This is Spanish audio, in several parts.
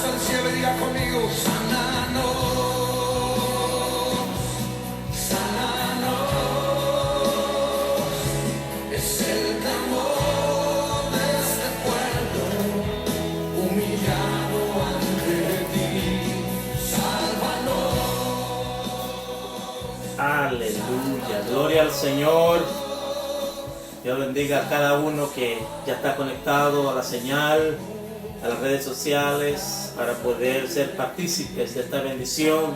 al cielo y diga conmigo: sánanos, sánanos. Es el clamor de este pueblo humillado ante ti. Sálvanos. Aleluya, gloria al Señor. Dios bendiga a cada uno que ya está conectado a la señal, a las redes sociales, para poder ser partícipes de esta bendición.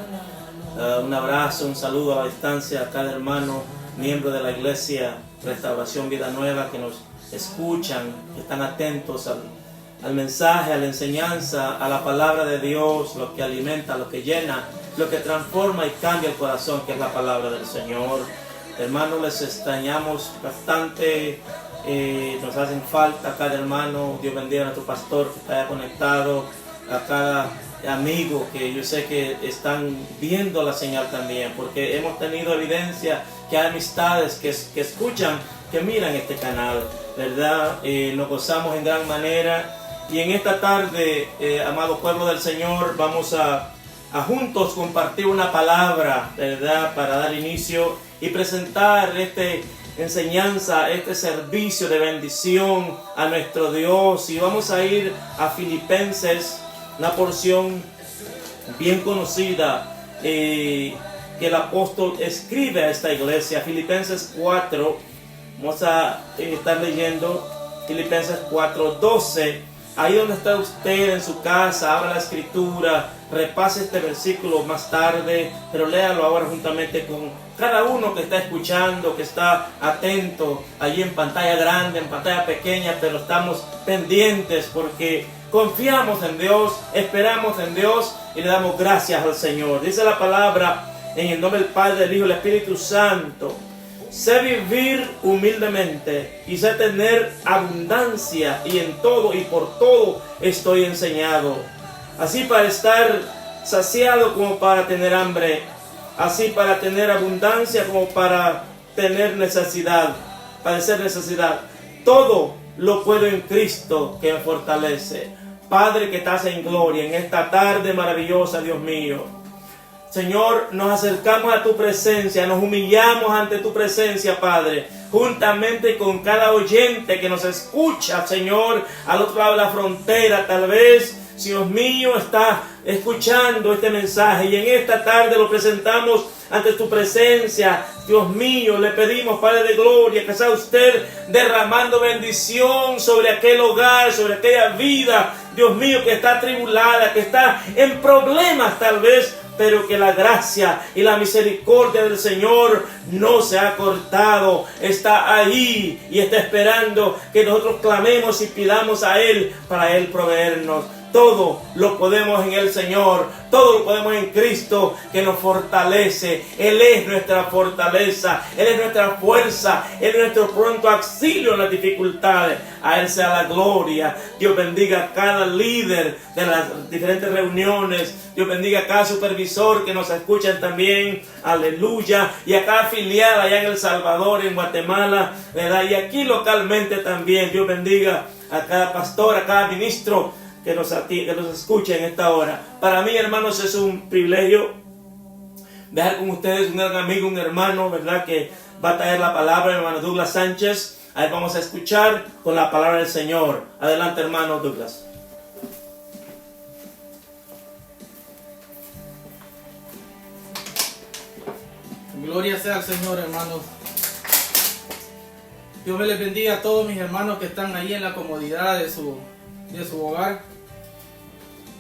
Un abrazo, un saludo a la distancia a cada hermano, miembro de la iglesia Restauración Vida Nueva, que nos escuchan, que están atentos al mensaje, a la enseñanza, a la palabra de Dios, lo que alimenta, lo que llena, lo que transforma y cambia el corazón, que es la palabra del Señor. Hermanos, les extrañamos bastante, nos hacen falta a cada hermano. Dios bendiga a nuestro pastor que está conectado, a cada amigo que yo sé que están viendo la señal también, porque hemos tenido evidencia que hay amistades que escuchan, que miran este canal, ¿verdad? Nos gozamos en gran manera, y en esta tarde, amado pueblo del Señor, vamos a juntos compartir una palabra, ¿verdad? Para dar inicio y presentar esta enseñanza, este servicio de bendición a nuestro Dios. Y vamos a ir a Filipenses, una porción bien conocida que el apóstol escribe a esta iglesia. Filipenses 4, vamos a estar leyendo Filipenses 4:12. Ahí donde está usted en su casa, abra la escritura, repase este versículo más tarde, pero léalo ahora juntamente con cada uno que está escuchando, que está atento, allí en pantalla grande, en pantalla pequeña, pero estamos pendientes porque confiamos en Dios, esperamos en Dios y le damos gracias al Señor. Dice la palabra en el nombre del Padre, del Hijo y del Espíritu Santo: sé vivir humildemente y sé tener abundancia, y en todo y por todo estoy enseñado, así para estar saciado como para tener hambre, así para tener abundancia como para tener necesidad, padecer necesidad. Todo lo puedo en Cristo que me fortalece. Padre que estás en gloria, en esta tarde maravillosa, Dios mío, Señor, nos acercamos a tu presencia, nos humillamos ante tu presencia, Padre, juntamente con cada oyente que nos escucha, Señor, al otro lado de la frontera. Tal vez, Dios mío, está escuchando este mensaje y en esta tarde lo presentamos ante tu presencia. Dios mío, le pedimos, Padre de gloria, que sea usted derramando bendición sobre aquel hogar, sobre aquella vida, Dios mío, que está atribulada, que está en problemas tal vez, pero que la gracia y la misericordia del Señor no se ha cortado. Está ahí y está esperando que nosotros clamemos y pidamos a Él para Él proveernos. Todo lo podemos en el Señor, todo lo podemos en Cristo que nos fortalece. Él es nuestra fortaleza, Él es nuestra fuerza, Él es nuestro pronto auxilio en las dificultades. A Él sea la gloria. Dios bendiga a cada líder de las diferentes reuniones. Dios bendiga a cada supervisor que nos escuchan también. Aleluya. Y a cada filial allá en El Salvador, en Guatemala, ¿verdad? Y aquí localmente también. Dios bendiga a cada pastor, a cada ministro que nos escuche en esta hora. Para mí, hermanos, es un privilegio dejar con ustedes un gran amigo, un hermano, ¿verdad?, que va a traer la palabra, el hermano Douglas Sánchez. Ahí vamos a escuchar con la palabra del Señor. Adelante, hermano Douglas. Gloria sea al Señor, hermanos. Dios me les bendiga a todos mis hermanos que están ahí en la comodidad de su hogar.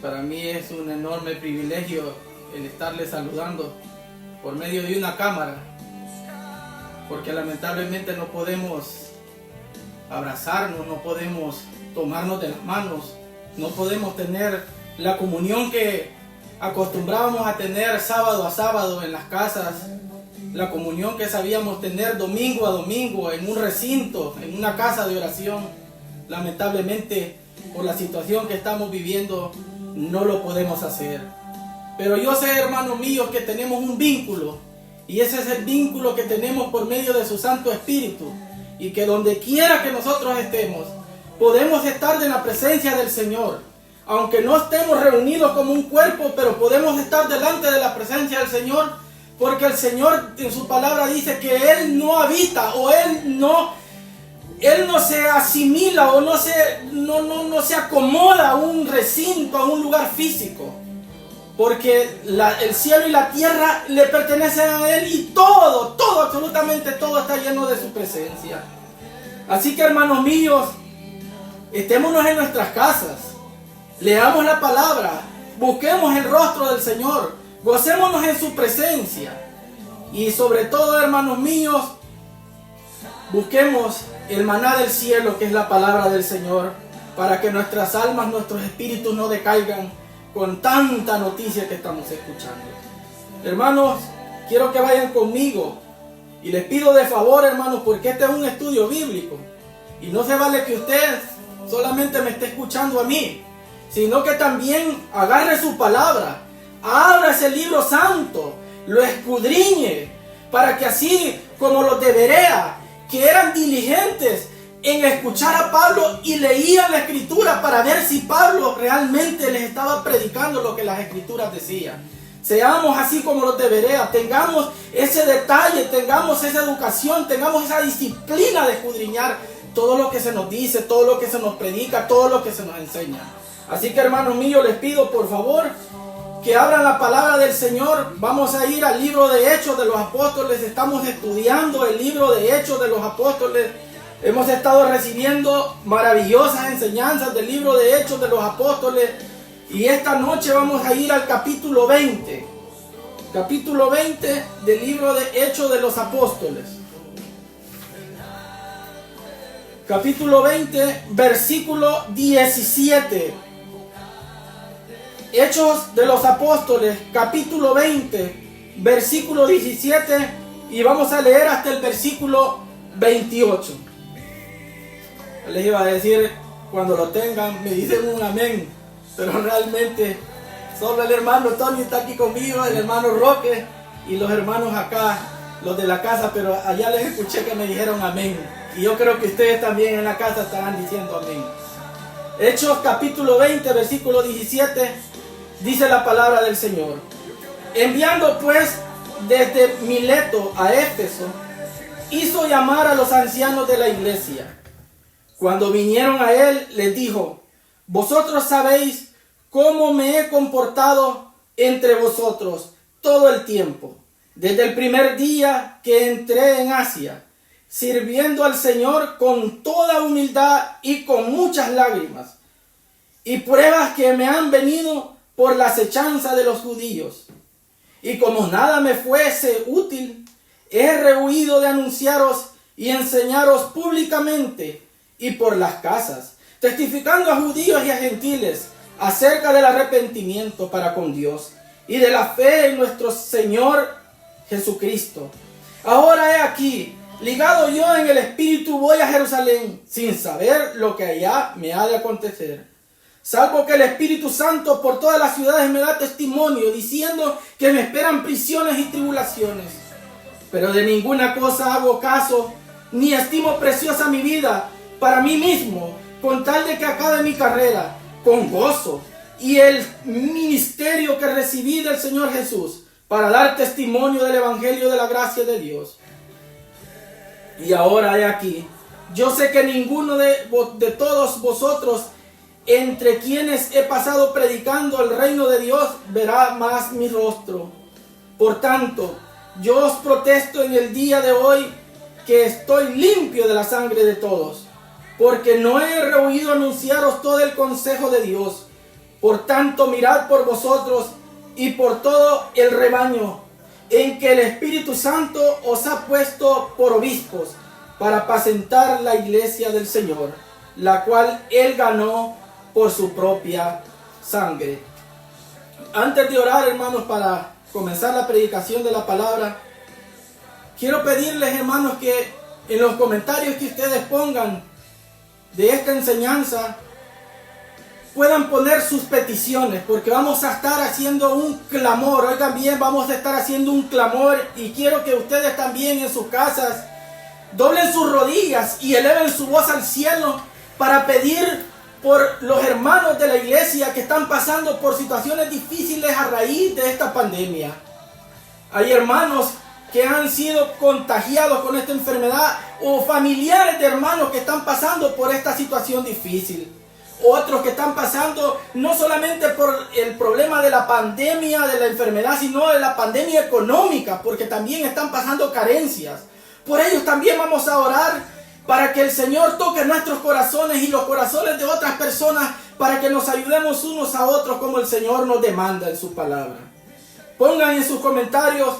Para mí es un enorme privilegio el estarles saludando por medio de una cámara, porque lamentablemente no podemos abrazarnos, no podemos tomarnos de las manos, no podemos tener la comunión que acostumbrábamos a tener sábado a sábado en las casas, la comunión que sabíamos tener domingo a domingo en un recinto, en una casa de oración. Lamentablemente, por la situación que estamos viviendo, no lo podemos hacer. Pero yo sé, hermanos míos, que tenemos un vínculo, y ese es el vínculo que tenemos por medio de su Santo Espíritu, y que donde quiera que nosotros estemos, podemos estar en la presencia del Señor. aunque no estemos reunidos como un cuerpo, pero podemos estar delante de la presencia del Señor, porque el Señor en su palabra dice que Él no habita o Él no se asimila o no se acomoda a un recinto, a un lugar físico. Porque el cielo y la tierra le pertenecen a Él y todo, absolutamente todo está lleno de su presencia. Así que, hermanos míos, estémonos en nuestras casas, leamos la palabra, busquemos el rostro del Señor, gocémonos en su presencia. Y sobre todo, hermanos míos, busquemos el maná del cielo, que es la palabra del Señor, para que nuestras almas, nuestros espíritus no decaigan con tanta noticia que estamos escuchando. Hermanos, quiero que vayan conmigo y les pido de favor, hermanos, porque este es un estudio bíblico y no se vale que usted solamente me esté escuchando a mí, sino que también agarre su palabra, abra ese libro santo, lo escudriñe, para que así como los de Berea, que eran diligentes en escuchar a Pablo y leían la escritura para ver si Pablo realmente les estaba predicando lo que las escrituras decían. Seamos así como los de Berea, tengamos ese detalle, tengamos esa educación, tengamos esa disciplina de escudriñar todo lo que se nos dice, todo lo que se nos predica, todo lo que se nos enseña. Así que, hermanos míos, les pido por favor que abran la palabra del Señor. Vamos a ir al libro de Hechos de los Apóstoles. Estamos estudiando el libro de Hechos de los Apóstoles. Hemos estado recibiendo maravillosas enseñanzas del libro de Hechos de los Apóstoles. Y esta noche vamos a ir al capítulo 20. Capítulo 20 del libro de Hechos de los Apóstoles. Capítulo 20, versículo 17. Hechos de los Apóstoles, capítulo 20, versículo 17. Y vamos a leer hasta el versículo 28. Les iba a decir, cuando lo tengan, me dicen un amén. Pero realmente, solo el hermano Tony está aquí conmigo, el hermano Roque y los hermanos acá, los de la casa. Pero allá les escuché que me dijeron amén. Y yo creo que ustedes también en la casa estarán diciendo amén. Hechos capítulo 20, versículo 17, dice la palabra del Señor. Enviando pues desde Mileto a Éfeso, hizo llamar a los ancianos de la iglesia. Cuando vinieron a él, les dijo: vosotros sabéis cómo me he comportado entre vosotros todo el tiempo, desde el primer día que entré en Asia, sirviendo al Señor con toda humildad y con muchas lágrimas, y pruebas que me han venido por la acechanza de los judíos. Y como nada me fuese útil, he rehuido de anunciaros y enseñaros públicamente y por las casas, testificando a judíos y a gentiles acerca del arrepentimiento para con Dios y de la fe en nuestro Señor Jesucristo. Ahora he aquí, ligado yo en el Espíritu, voy a Jerusalén, sin saber lo que allá me ha de acontecer, salvo que el Espíritu Santo por todas las ciudades me da testimonio, diciendo que me esperan prisiones y tribulaciones. Pero de ninguna cosa hago caso, ni estimo preciosa mi vida para mí mismo, con tal de que acabe mi carrera con gozo y el ministerio que recibí del Señor Jesús, para dar testimonio del Evangelio de la gracia de Dios. Y ahora he aquí, yo sé que ninguno de todos vosotros, entre quienes he pasado predicando el reino de Dios, verá más mi rostro. Por tanto, yo os protesto en el día de hoy que estoy limpio de la sangre de todos, porque no he rehuido anunciaros todo el consejo de Dios. Por tanto, mirad por vosotros y por todo el rebaño, en que el Espíritu Santo os ha puesto por obispos, para apacentar la iglesia del Señor, la cual Él ganó por su propia sangre. Antes de orar, hermanos, para comenzar la predicación de la palabra, quiero pedirles, hermanos, que en los comentarios que ustedes pongan de esta enseñanza puedan poner sus peticiones, porque vamos a estar haciendo un clamor. Oigan bien, vamos a estar haciendo un clamor, y quiero que ustedes también en sus casas doblen sus rodillas y eleven su voz al cielo para pedir por los hermanos de la iglesia que están pasando por situaciones difíciles a raíz de esta pandemia. Hay hermanos que han sido contagiados con esta enfermedad o familiares de hermanos que están pasando por esta situación difícil. Otros que están pasando no solamente por el problema de la pandemia, de la enfermedad, sino de la pandemia económica, porque también están pasando carencias. Por ellos también vamos a orar para que el Señor toque nuestros corazones y los corazones de otras personas, para que nos ayudemos unos a otros como el Señor nos demanda en su palabra. Pongan en sus comentarios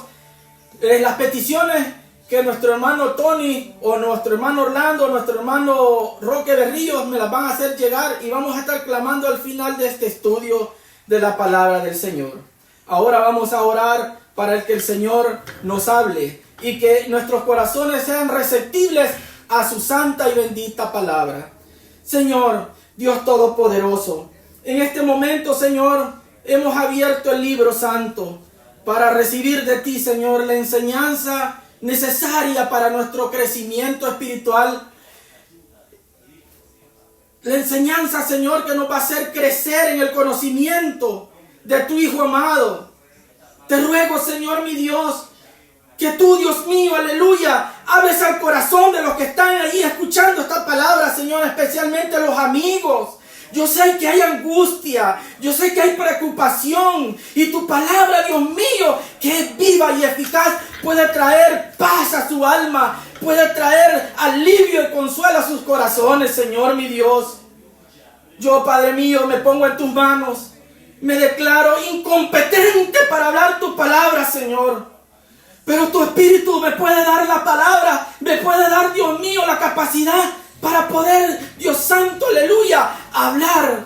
las peticiones que nuestro hermano Tony o nuestro hermano Orlando o nuestro hermano Roque Berríos me las van a hacer llegar, y vamos a estar clamando al final de este estudio de la palabra del Señor. Ahora vamos a orar para que el Señor nos hable y que nuestros corazones sean receptibles a su santa y bendita palabra. Señor, Dios Todopoderoso, en este momento, Señor, hemos abierto el libro santo para recibir de ti, Señor, la enseñanza necesaria para nuestro crecimiento espiritual. La enseñanza, Señor, que nos va a hacer crecer en el conocimiento de tu Hijo amado. Te ruego, Señor, mi Dios, que tú, Dios mío, aleluya, hables al corazón de los que están ahí escuchando esta palabra, Señor, especialmente los amigos. Yo sé que hay angustia, yo sé que hay preocupación, y tu palabra, Dios mío, que es viva y eficaz, puede traer paz a su alma, puede traer alivio y consuelo a sus corazones, Señor, mi Dios. Yo, Padre mío, me pongo en tus manos, me declaro incompetente para hablar tu palabra, Señor. Pero tu Espíritu me puede dar la palabra, me puede dar, Dios mío, la capacidad para poder, Dios Santo, aleluya, hablar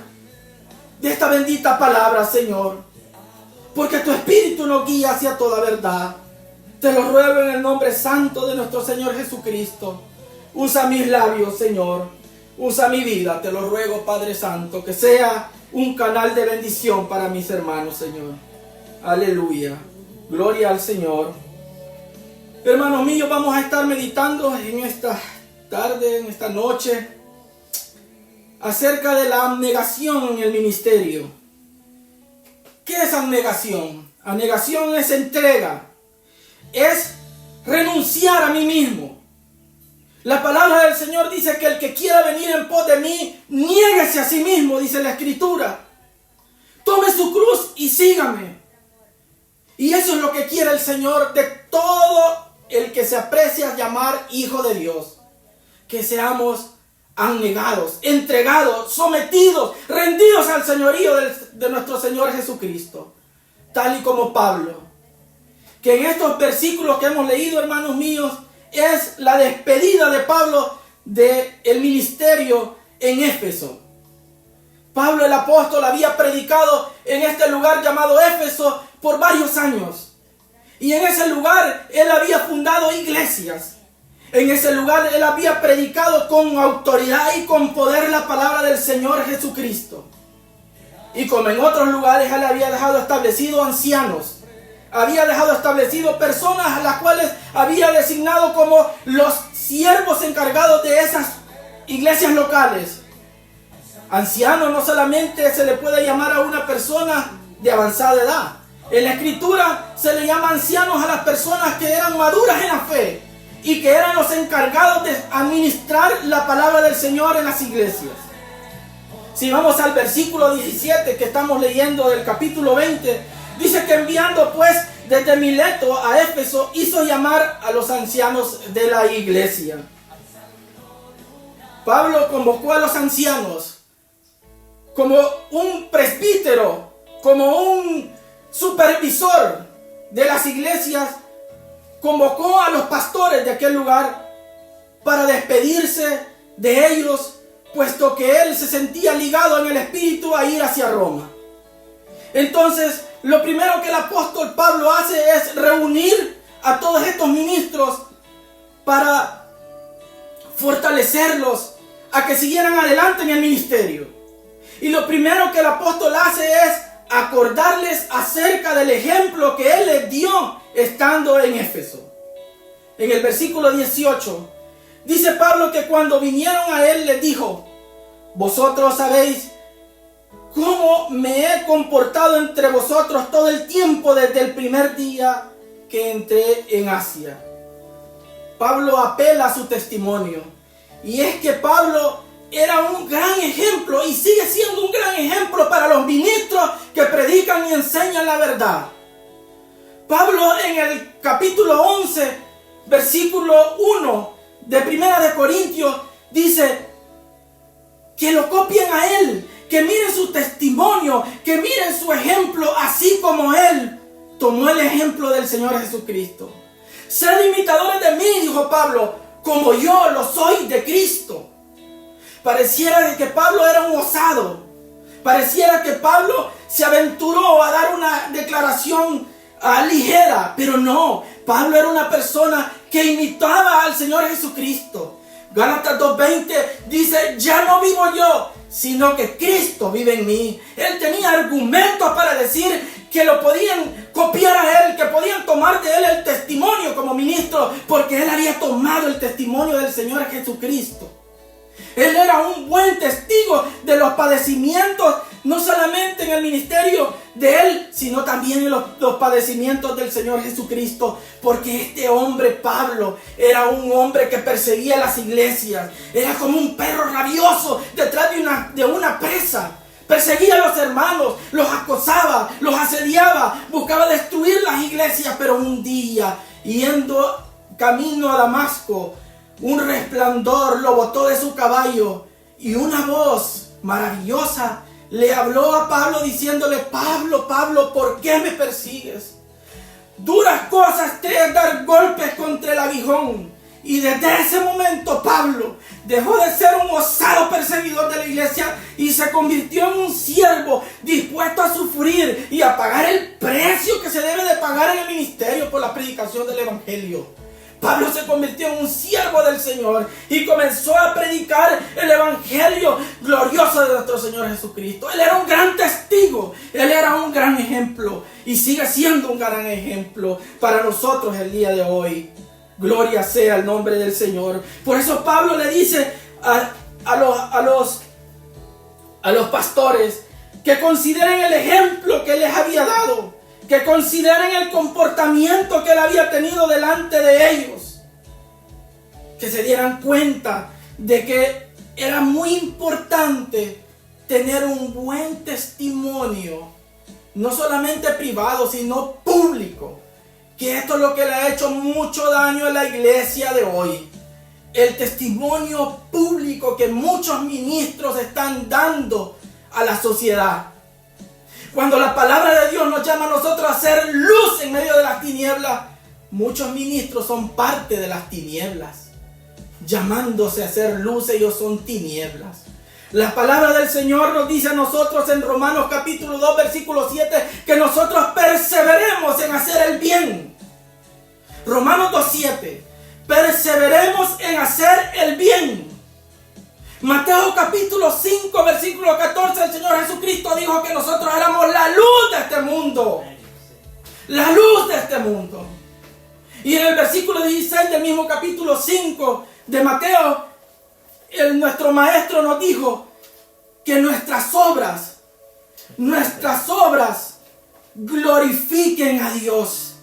de esta bendita palabra, Señor. Porque tu Espíritu nos guía hacia toda verdad. Te lo ruego en el nombre santo de nuestro Señor Jesucristo. Usa mis labios, Señor. Usa mi vida, te lo ruego, Padre Santo, que sea un canal de bendición para mis hermanos, Señor. Aleluya. Gloria al Señor. Hermanos míos, vamos a estar meditando en esta tarde, en esta noche, acerca de la abnegación en el ministerio. ¿Qué es abnegación? Abnegación es entrega, es renunciar a mí mismo. La palabra del Señor dice que el que quiera venir en pos de mí, niéguese a sí mismo, dice la Escritura. Tome su cruz y sígame. Y eso es lo que quiere el Señor de todo el que se aprecia llamar hijo de Dios. Que seamos abnegados, entregados, sometidos, rendidos al señorío de nuestro Señor Jesucristo. Tal y como Pablo, que en estos versículos que hemos leído, hermanos míos, es la despedida de Pablo del ministerio en Éfeso. Pablo el apóstol había predicado en este lugar llamado Éfeso por varios años. Y en ese lugar él había fundado iglesias. En ese lugar él había predicado con autoridad y con poder la palabra del Señor Jesucristo. Y como en otros lugares él había dejado establecido ancianos. Había dejado establecido personas a las cuales había designado como los siervos encargados de esas iglesias locales. Anciano no solamente se le puede llamar a una persona de avanzada edad. En la Escritura se le llama ancianos a las personas que eran maduras en la fe y que eran los encargados de administrar la palabra del Señor en las iglesias. Si vamos al versículo 17 que estamos leyendo del capítulo 20, dice que enviando pues desde Mileto a Éfeso, hizo llamar a los ancianos de la iglesia. Pablo convocó a los ancianos como un presbítero, como un supervisor de las iglesias. Convocó a los pastores de aquel lugar para despedirse de ellos, puesto que él se sentía ligado en el espíritu a ir hacia Roma. Entonces, lo primero que el apóstol Pablo hace es reunir a todos estos ministros para fortalecerlos a que siguieran adelante en el ministerio. Y lo primero que el apóstol hace es acordarles acerca del ejemplo que él les dio estando en Éfeso. En el versículo 18 dice Pablo que cuando vinieron a él les dijo: Vosotros sabéis cómo me he comportado entre vosotros todo el tiempo desde el primer día que entré en Asia. Pablo apela a su testimonio. Y es que Pablo era un gran ejemplo y sigue siendo un gran ejemplo para los ministros que predican y enseñan la verdad. Pablo en el capítulo 11, versículo 1 de Primera de Corintios dice que lo copien a él, que miren su testimonio, que miren su ejemplo, así como él tomó el ejemplo del Señor Jesucristo. Sed imitadores de mí, dijo Pablo, como yo lo soy de Cristo. Pareciera que Pablo era un osado. Pareciera que Pablo se aventuró a dar una declaración ligera, pero no. Pablo era una persona que imitaba al Señor Jesucristo. Gálatas 2:20 dice, ya no vivo yo, sino que Cristo vive en mí. Él tenía argumentos para decir que lo podían copiar a él, que podían tomar de él el testimonio como ministro, porque él había tomado el testimonio del Señor Jesucristo. Él era un buen testigo de los padecimientos, no solamente en el ministerio de él, sino también en los padecimientos del Señor Jesucristo. Porque este hombre, Pablo, era un hombre que perseguía las iglesias. Era como un perro rabioso detrás de una presa. Perseguía a los hermanos, los acosaba, los asediaba, buscaba destruir las iglesias. Pero un día, yendo camino a Damasco, un resplandor lo botó de su caballo y una voz maravillosa le habló a Pablo diciéndole, Pablo, Pablo, ¿por qué me persigues? Duras cosas te es dar golpes contra el aguijón. Y desde ese momento Pablo dejó de ser un osado perseguidor de la iglesia y se convirtió en un siervo dispuesto a sufrir y a pagar el precio que se debe de pagar en el ministerio por la predicación del evangelio. Pablo se convirtió en un siervo del Señor y comenzó a predicar el evangelio glorioso de nuestro Señor Jesucristo. Él era un gran testigo, él era un gran ejemplo y sigue siendo un gran ejemplo para nosotros el día de hoy. Gloria sea el nombre del Señor. Por eso Pablo le dice a los pastores que consideren el ejemplo que les había dado, que consideren el comportamiento que él había tenido delante de ellos, que se dieran cuenta de que era muy importante tener un buen testimonio, no solamente privado, sino público, que esto es lo que le ha hecho mucho daño a la iglesia de hoy. El testimonio público que muchos ministros están dando a la sociedad. Cuando la palabra de Dios nos llama a nosotros a ser luz en medio de las tinieblas, muchos ministros son parte de las tinieblas. Llamándose a ser luz, ellos son tinieblas. La palabra del Señor nos dice a nosotros en Romanos capítulo 2, versículo 7, que nosotros perseveremos en hacer el bien. Romanos 2:7, perseveremos en hacer el bien. Mateo capítulo 5, versículo 14, el Señor Jesucristo dijo que nosotros éramos la luz de este mundo. La luz de este mundo. Y en el versículo 16 del mismo capítulo 5 de Mateo, nuestro maestro nos dijo que nuestras obras glorifiquen a Dios.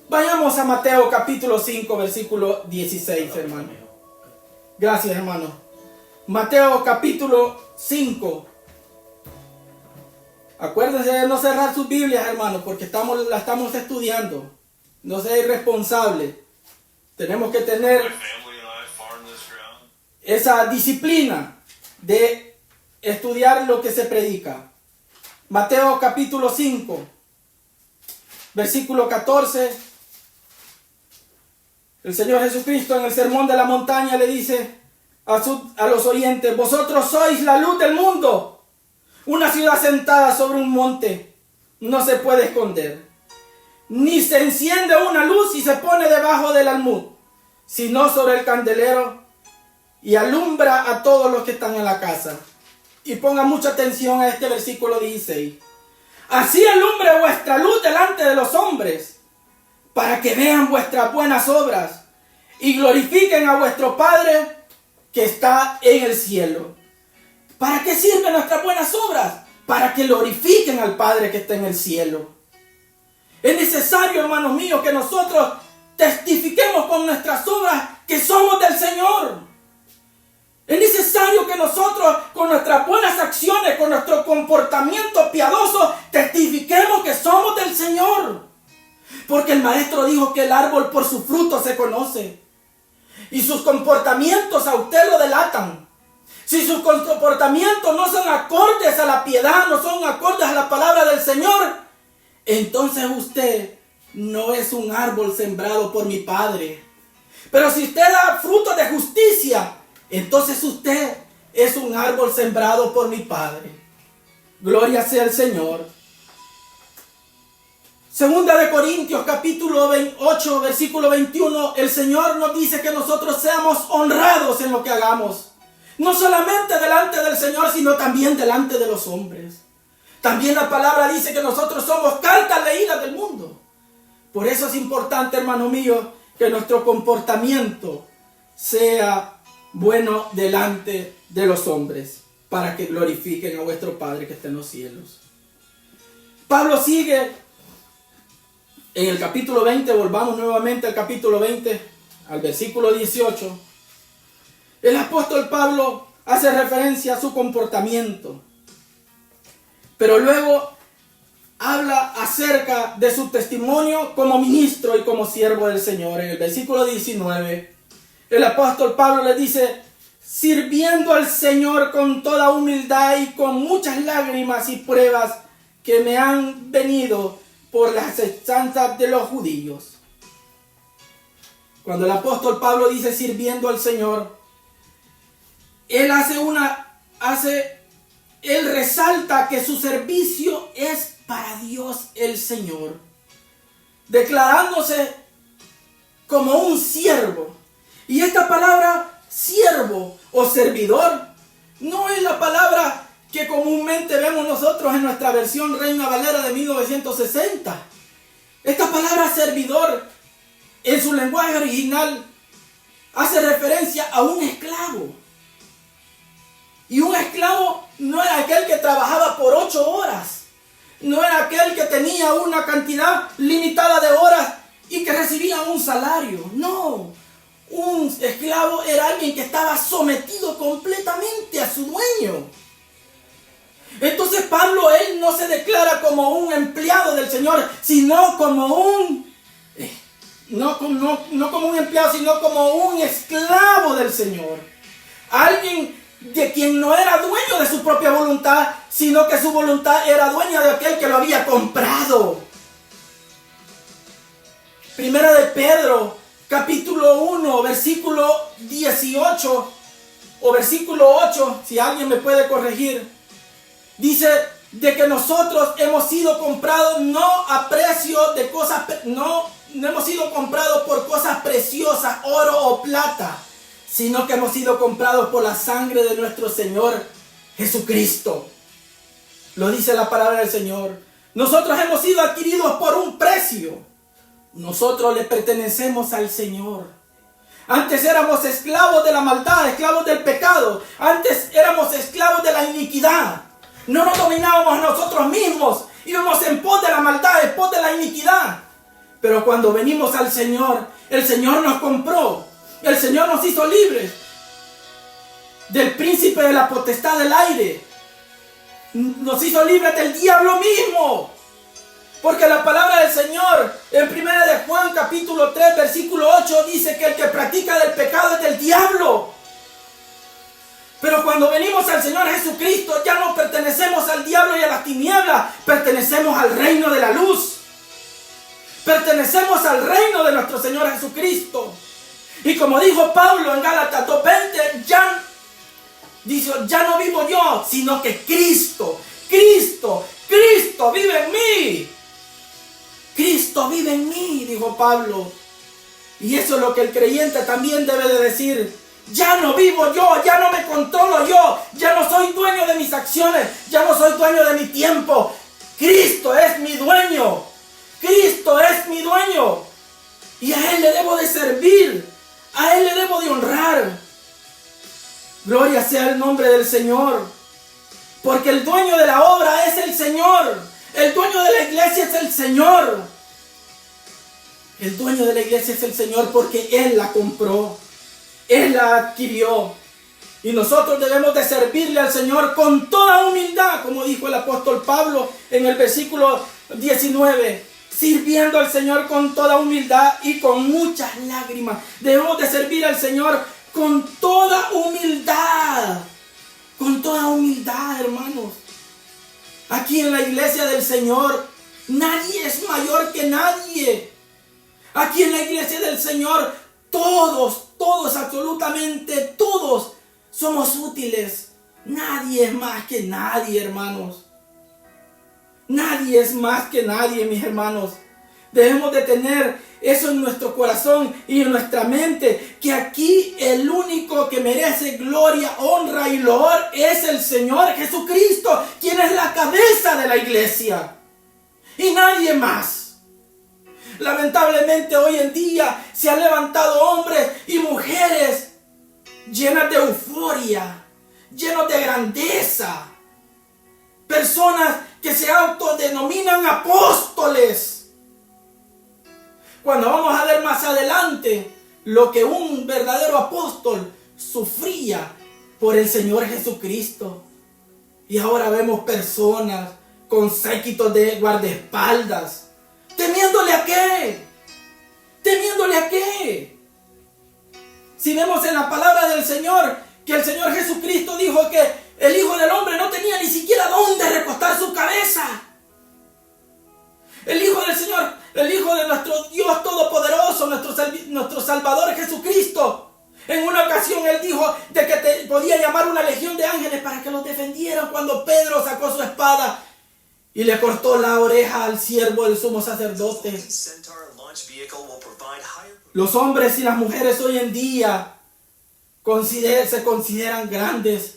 Vayamos a Mateo capítulo 5, versículo 16, hermano. Gracias, hermano. Mateo capítulo 5. Acuérdense de no cerrar sus Biblias, hermanos, porque la estamos estudiando. No sea irresponsable. Tenemos que tener esa disciplina de estudiar lo que se predica. Mateo capítulo 5, versículo 14. El Señor Jesucristo en el Sermón de la Montaña le dice a los oyentes, vosotros sois la luz del mundo. Una ciudad sentada sobre un monte no se puede esconder. Ni se enciende una luz y se pone debajo del almud, sino sobre el candelero y alumbra a todos los que están en la casa. Y ponga mucha atención a este versículo 16. Así alumbre vuestra luz delante de los hombres, para que vean vuestras buenas obras y glorifiquen a vuestro Padre que está en el cielo. ¿Para qué sirven nuestras buenas obras? Para que glorifiquen al Padre que está en el cielo. Es necesario, hermanos míos, que nosotros testifiquemos con nuestras obras que somos del Señor. Es necesario que nosotros, con nuestras buenas acciones, con nuestro comportamiento piadoso, testifiquemos que somos del Señor. Porque el Maestro dijo que el árbol por su fruto se conoce. Y sus comportamientos a usted lo delatan. Si sus comportamientos no son acordes a la piedad, no son acordes a la palabra del Señor, entonces usted no es un árbol sembrado por mi Padre. Pero si usted da fruto de justicia, entonces usted es un árbol sembrado por mi Padre. Gloria sea al Señor. Segunda de Corintios capítulo 8 versículo 21, el Señor nos dice que nosotros seamos honrados en lo que hagamos. No solamente delante del Señor, sino también delante de los hombres. También la palabra dice que nosotros somos cartas leídas del mundo. Por eso es importante, hermano mío, que nuestro comportamiento sea bueno delante de los hombres, para que glorifiquen a vuestro Padre que está en los cielos. Pablo sigue en el capítulo 20, volvamos nuevamente al capítulo 20, al versículo 18. El apóstol Pablo hace referencia a su comportamiento, pero luego habla acerca de su testimonio como ministro y como siervo del Señor. En el versículo 19, el apóstol Pablo le dice: sirviendo al Señor con toda humildad y con muchas lágrimas y pruebas que me han venido por las expensas de los judíos. Cuando el apóstol Pablo dice sirviendo al Señor, él él resalta que su servicio es para Dios el Señor, declarándose como un siervo. Y esta palabra siervo o servidor no es la palabra que comúnmente vemos nosotros en nuestra versión Reina Valera de 1960. Esta palabra servidor en su lenguaje original hace referencia a un esclavo. Y un esclavo no era aquel que trabajaba por 8 horas. No era aquel que tenía una cantidad limitada de horas y que recibía un salario. No. Un esclavo era alguien que estaba sometido completamente a su dueño. Entonces Pablo, él no se declara como un empleado del Señor, sino como un no como un empleado, sino como un esclavo del Señor. Alguien de quien no era dueño de su propia voluntad, sino que su voluntad era dueña de aquel que lo había comprado. Primera de Pedro, capítulo 1, versículo 18 o versículo 8, si alguien me puede corregir, dice de que nosotros hemos sido comprados no a precio de cosas, no hemos sido comprados por cosas preciosas, oro o plata, sino que hemos sido comprados por la sangre de nuestro Señor Jesucristo. Lo dice la palabra del Señor. Nosotros hemos sido adquiridos por un precio. Nosotros le pertenecemos al Señor. Antes éramos esclavos de la maldad, esclavos del pecado. Antes éramos esclavos de la iniquidad. No nos dominábamos a nosotros mismos. Íbamos en pos de la maldad, en pos de la iniquidad. Pero cuando venimos al Señor, el Señor nos compró. El Señor nos hizo libres del príncipe de la potestad del aire. Nos hizo libres del diablo mismo. Porque la palabra del Señor en 1 de Juan capítulo 3 versículo 8 dice que el que practica del pecado es del diablo. Pero cuando venimos al Señor Jesucristo ya no pertenecemos al diablo y a las tinieblas, pertenecemos al reino de la luz. Pertenecemos al reino de nuestro Señor Jesucristo. Y como dijo Pablo en Gálatas 2:20, ya no vivo yo, sino que Cristo vive en mí. Cristo vive en mí, dijo Pablo. Y eso es lo que el creyente también debe de decir. Ya no vivo yo, ya no me controlo yo, ya no soy dueño de mis acciones, ya no soy dueño de mi tiempo. Cristo es mi dueño. Cristo es mi dueño. Y a Él le debo de servir. A Él le debo de honrar. Gloria sea el nombre del Señor. Porque el dueño de la obra es el Señor. El dueño de la iglesia es el Señor. El dueño de la iglesia es el Señor porque Él la compró. Él la adquirió. Y nosotros debemos de servirle al Señor con toda humildad, como dijo el apóstol Pablo en el versículo 19. Sirviendo al Señor con toda humildad y con muchas lágrimas. Debemos de servir al Señor con toda humildad. Con toda humildad, hermanos. Aquí en la iglesia del Señor, nadie es mayor que nadie. Aquí en la iglesia del Señor, todos, absolutamente todos, somos útiles. Nadie es más que nadie, hermanos. Nadie es más que nadie, mis hermanos. Debemos de tener eso en nuestro corazón y en nuestra mente, que aquí el único que merece gloria, honra y loor es el Señor Jesucristo, quien es la cabeza de la iglesia. Y nadie más. Lamentablemente hoy en día se han levantado hombres y mujeres llenas de euforia, llenos de grandeza. Personas que se autodenominan apóstoles. Cuando vamos a ver más adelante lo que un verdadero apóstol sufría por el Señor Jesucristo. Y ahora vemos personas con séquitos de guardaespaldas. ¿Temiéndole a qué? ¿Temiéndole a qué? Si vemos en la palabra del Señor que el Señor Jesucristo dijo que el Hijo del Hombre no tenía ni siquiera dónde recostar su cabeza. El Hijo del Señor, el Hijo de nuestro Dios Todopoderoso, nuestro Salvador Jesucristo. En una ocasión Él dijo de que podía llamar una legión de ángeles para que los defendieran cuando Pedro sacó su espada y le cortó la oreja al siervo del sumo sacerdote. Los hombres y las mujeres hoy en día se consideran grandes,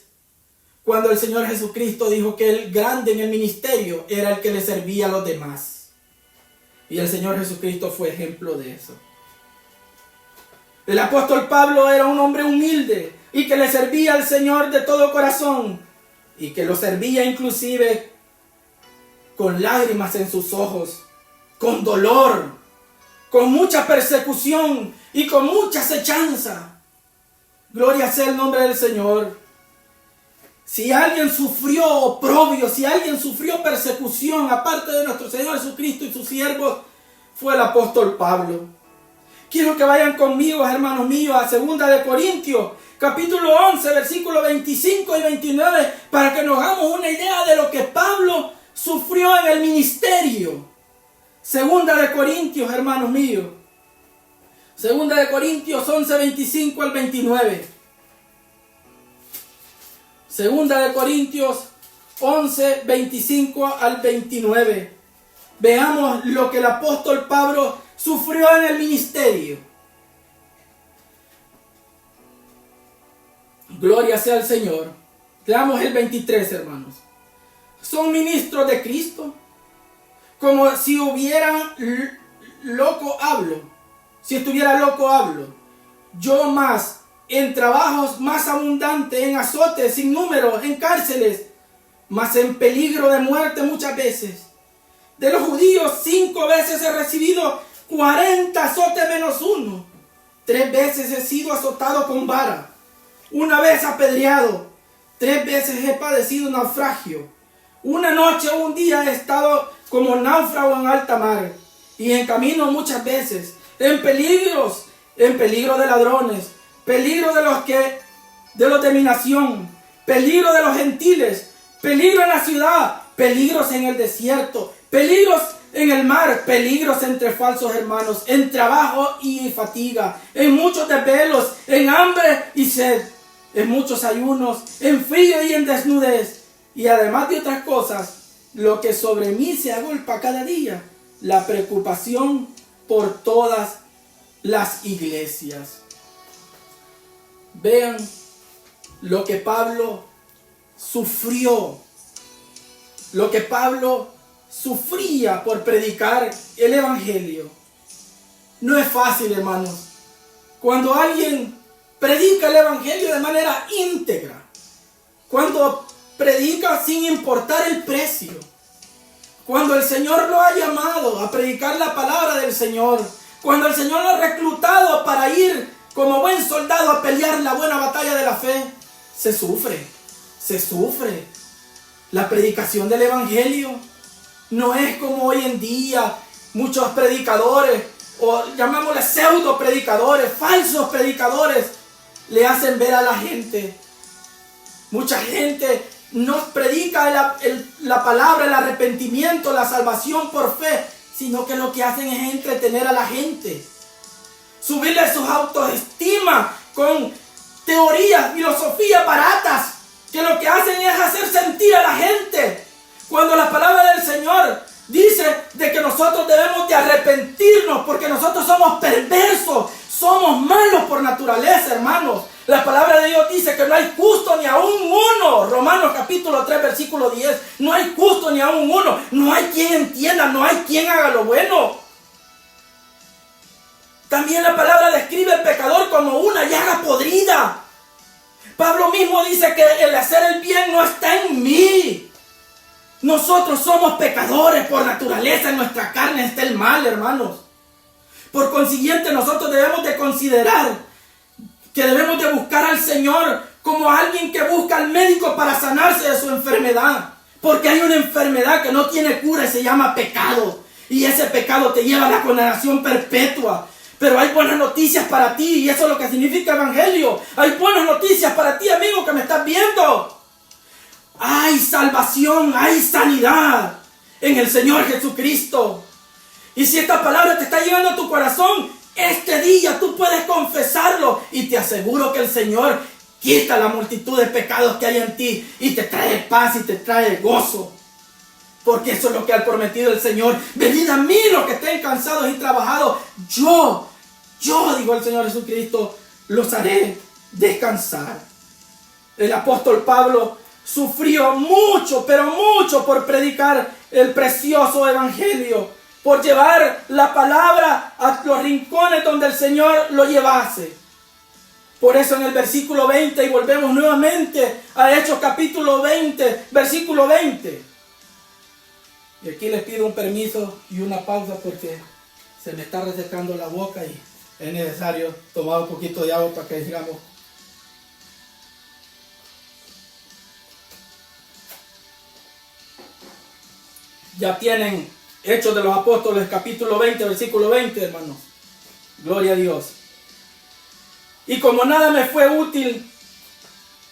cuando el Señor Jesucristo dijo que el grande en el ministerio era el que le servía a los demás. Y el Señor Jesucristo fue ejemplo de eso. El apóstol Pablo era un hombre humilde y que le servía al Señor de todo corazón, y que lo servía inclusive con lágrimas en sus ojos, con dolor, con mucha persecución y con mucha acechanza. Gloria sea el nombre del Señor. Si alguien sufrió oprobio, si alguien sufrió persecución, aparte de nuestro Señor Jesucristo y sus siervos, fue el apóstol Pablo. Quiero que vayan conmigo, hermanos míos, a 2 de Corintios, capítulo 11, versículos 25 y 29, para que nos hagamos una idea de lo que Pablo sufrió en el ministerio. 2 de Corintios, hermanos míos. 2 de Corintios 11, 25 al 29. 2 de Corintios 11, 25 al 29. Veamos lo que el apóstol Pablo sufrió en el ministerio. Gloria sea al Señor. Leamos el 23, hermanos. Son ministros de Cristo, como si hubieran loco hablo. Si estuviera loco hablo. Yo más, en trabajos más abundantes, en azotes sin número, en cárceles, mas en peligro de muerte muchas veces. De los judíos 5 veces he recibido 40 azotes menos 1. 3 veces he sido azotado con vara. 1 vez apedreado. 3 veces he padecido naufragio. 1 noche o un día he estado como náufrago en alta mar. Y en camino muchas veces. En peligro de ladrones. Peligro de los de mi nación. Peligro de los gentiles. Peligro en la ciudad. Peligros en el desierto. Peligros en el mar. Peligros entre falsos hermanos. En trabajo y fatiga. En muchos desvelos. En hambre y sed. En muchos ayunos. En frío y en desnudez. Y además de otras cosas, lo que sobre mí se agolpa cada día. La preocupación por todas las iglesias. Vean lo que Pablo sufrió. Lo que Pablo sufría por predicar el evangelio. No es fácil, hermanos. Cuando alguien predica el evangelio de manera íntegra, cuando predica sin importar el precio. Cuando el Señor lo ha llamado a predicar la palabra del Señor, cuando el Señor lo ha reclutado para ir como buen soldado a pelear la buena batalla de la fe, se sufre. La predicación del Evangelio no es como hoy en día muchos predicadores, o llamámosle pseudo predicadores, falsos predicadores, le hacen ver a la gente. Mucha gente no predica la palabra, el arrepentimiento, la salvación por fe, sino que lo que hacen es entretener a la gente, subirle sus autoestima con teorías, filosofías baratas, que lo que hacen es hacer sentir a la gente, cuando la palabra del Señor dice de que nosotros debemos de arrepentirnos, porque nosotros somos perversos, somos malos por naturaleza, hermanos. La palabra de Dios dice que no hay justo ni aún uno. Romanos capítulo 3 versículo 10. No hay justo ni aún uno. No hay quien entienda, no hay quien haga lo bueno. También la palabra describe al pecador como una llaga podrida. Pablo mismo dice que el hacer el bien no está en mí. Nosotros somos pecadores por naturaleza, en nuestra carne está el mal, hermanos. Por consiguiente, nosotros debemos de considerar que debemos de buscar al Señor como alguien que busca al médico para sanarse de su enfermedad. Porque hay una enfermedad que no tiene cura y se llama pecado. Y ese pecado te lleva a la condenación perpetua. Pero hay buenas noticias para ti, y eso es lo que significa evangelio. Hay buenas noticias para ti, amigo, que me estás viendo. Hay salvación, hay sanidad en el Señor Jesucristo. Y si esta palabra te está llegando a tu corazón, este día tú puedes confesarlo, y te aseguro que el Señor quita la multitud de pecados que hay en ti y te trae paz y te trae gozo. Porque eso es lo que ha prometido el Señor. Venid a mí los que estén cansados y trabajados. Yo, digo el Señor Jesucristo, los haré descansar. El apóstol Pablo sufrió mucho, pero mucho por predicar el precioso evangelio, por llevar la palabra a los rincones donde el Señor lo llevase. Por eso en el versículo 20, y volvemos nuevamente a Hechos capítulo 20, versículo 20. Y aquí les pido un permiso y una pausa porque se me está resecando la boca y es necesario tomar un poquito de agua para que sigamos. Ya tienen Hechos de los Apóstoles capítulo 20, versículo 20, hermanos. Gloria a Dios. Y como nada me fue útil,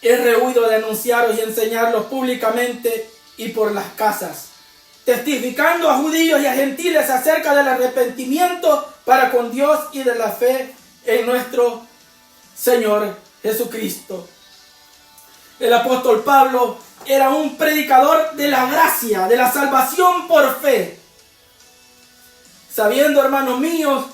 he rehuido de anunciaros y enseñarlos públicamente y por las casas, testificando a judíos y a gentiles acerca del arrepentimiento para con Dios y de la fe en nuestro Señor Jesucristo. El apóstol Pablo era un predicador de la gracia, de la salvación por fe. Sabiendo, hermanos míos,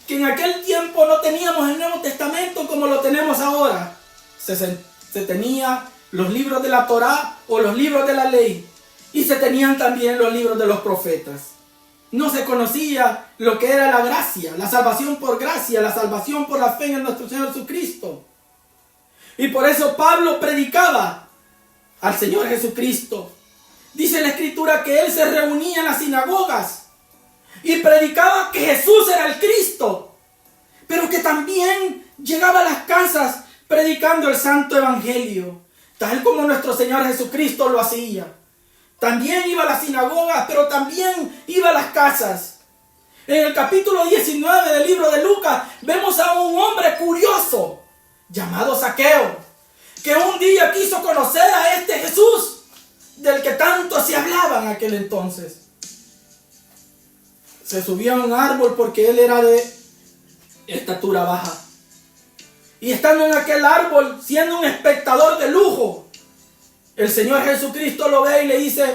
que en aquel tiempo no teníamos el Nuevo Testamento como lo tenemos ahora. Se tenía los libros de la Torá o los libros de la ley. Y se tenían también los libros de los profetas. No se conocía lo que era la gracia, la salvación por gracia, la salvación por la fe en nuestro Señor Jesucristo. Y por eso Pablo predicaba al Señor Jesucristo. Dice la Escritura que él se reunía en las sinagogas y predicaba que Jesús era el Cristo, pero que también llegaba a las casas predicando el santo evangelio, tal como nuestro Señor Jesucristo lo hacía. También iba a las sinagogas, pero también iba a las casas. En el capítulo 19 del libro de Lucas vemos a un hombre curioso llamado Zaqueo, que un día quiso conocer a este Jesús del que tanto se hablaba en aquel entonces. Se subió a un árbol porque él era de estatura baja. Y estando en aquel árbol, siendo un espectador de lujo, el Señor Jesucristo lo ve y le dice: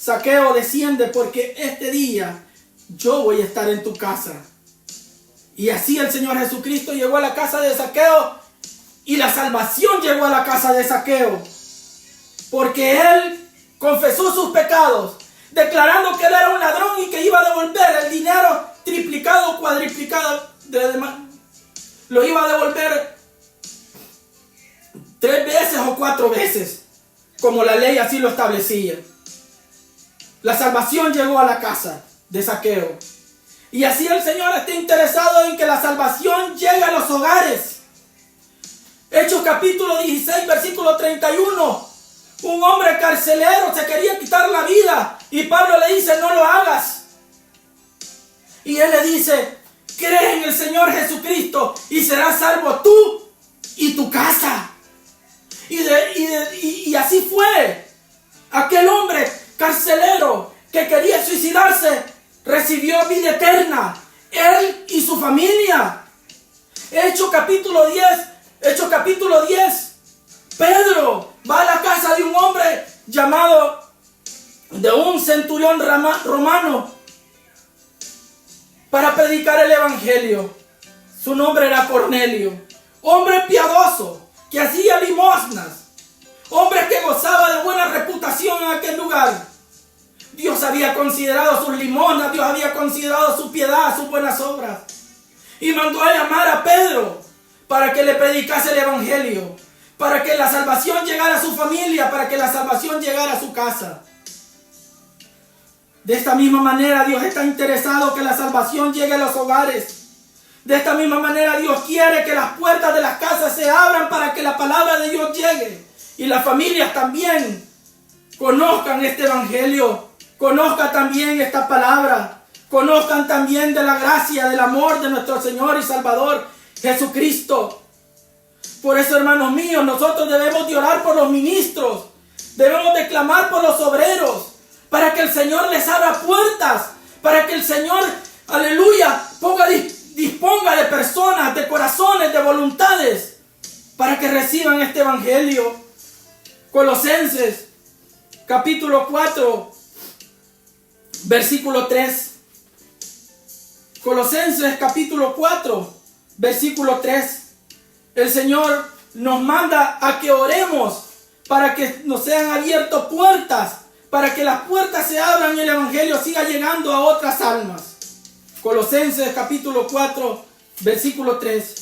Zaqueo, desciende porque este día yo voy a estar en tu casa. Y así el Señor Jesucristo llegó a la casa de Zaqueo y la salvación llegó a la casa de Zaqueo. Porque él confesó sus pecados, declarando que él era un ladrón y que iba a devolver el dinero triplicado o cuadriplicado. Lo iba a devolver 3 veces o 4 veces. como la ley así lo establecía. La salvación llegó a la casa de Zaqueo. Y así el Señor está interesado en que la salvación llegue a los hogares. Hechos capítulo 16, versículo 31. Un hombre carcelero se quería quitar la vida y Pablo le dice: no lo hagas. Y él le dice: cree en el Señor Jesucristo y serás salvo tú y tu casa. Y así fue. Aquel hombre carcelero que quería suicidarse recibió vida eterna, él y su familia. Hechos capítulo 10, Pedro va a la casa de un hombre llamado, de un centurión romano, para predicar el evangelio. Su nombre era Cornelio, hombre piadoso que hacía limosnas, hombre que gozaba de buena reputación en aquel lugar. Dios había considerado sus limosnas, Dios había considerado su piedad, sus buenas obras, y mandó a llamar a Pedro para que le predicase el evangelio, para que la salvación llegara a su familia, para que la salvación llegara a su casa. De esta misma manera Dios está interesado que la salvación llegue a los hogares. De esta misma manera Dios quiere que las puertas de las casas se abran para que la palabra de Dios llegue. Y las familias también conozcan este evangelio, conozcan también esta palabra, conozcan también de la gracia, del amor de nuestro Señor y Salvador Jesucristo. Por eso, hermanos míos, nosotros debemos de orar por los ministros, debemos de clamar por los obreros, para que el Señor les abra puertas, para que el Señor, aleluya, disponga de personas, de corazones, de voluntades, para que reciban este evangelio. Colosenses capítulo 4, versículo 3. Colosenses capítulo 4, versículo 3. El Señor nos manda a que oremos para que nos sean abiertas puertas, para que las puertas se abran y el evangelio siga llegando a otras almas. Colosenses capítulo 4, versículo 3.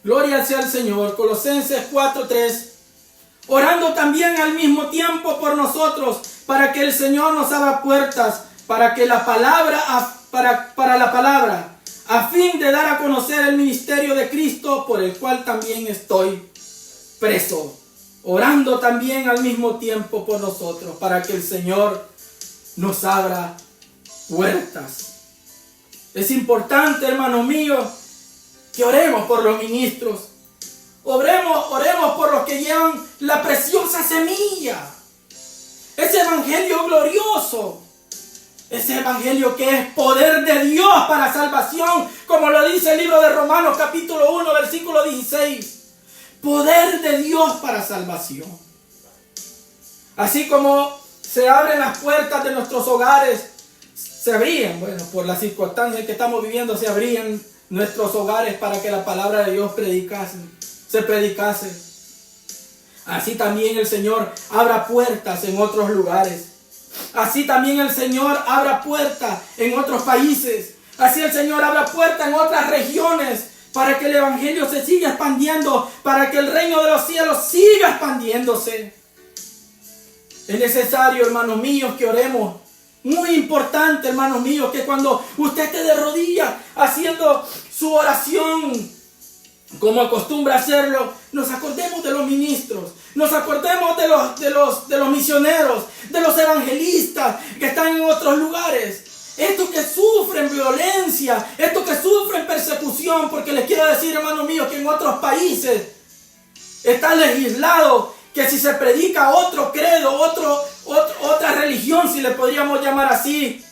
Gloria sea al Señor. Colosenses 4, 3. Orando también al mismo tiempo por nosotros, para que el Señor nos abra puertas, para que la palabra, para la palabra, a fin de dar a conocer el ministerio de Cristo, por el cual también estoy preso. Orando también al mismo tiempo por nosotros, para que el Señor nos abra puertas. Es importante, hermanos míos, que oremos por los ministros. Oremos por los que llevan la preciosa semilla. Ese evangelio glorioso. Ese evangelio que es poder de Dios para salvación, como lo dice el libro de Romanos capítulo 1, versículo 16. Poder de Dios para salvación. Así como se abren las puertas de nuestros hogares, se abrían, bueno, por las circunstancias que estamos viviendo, se abrían nuestros hogares para que la palabra de Dios se predicase. Así también el Señor abra puertas en otros lugares. Así también el Señor abra puertas en otros países. Así el Señor abra puertas en otras regiones, para que el evangelio se siga expandiendo, para que el reino de los cielos siga expandiéndose. Es necesario, hermanos míos, que oremos. Muy importante, hermanos míos, que cuando usted esté de rodillas haciendo su oración, como acostumbra hacerlo, nos acordemos de los ministros, nos acordemos de los misioneros, de los evangelistas que están en otros lugares. Estos que sufren violencia, estos que sufren persecución, porque les quiero decir, hermanos míos, que en otros países está legislado que si se predica otro credo, otra religión, si le podríamos llamar así,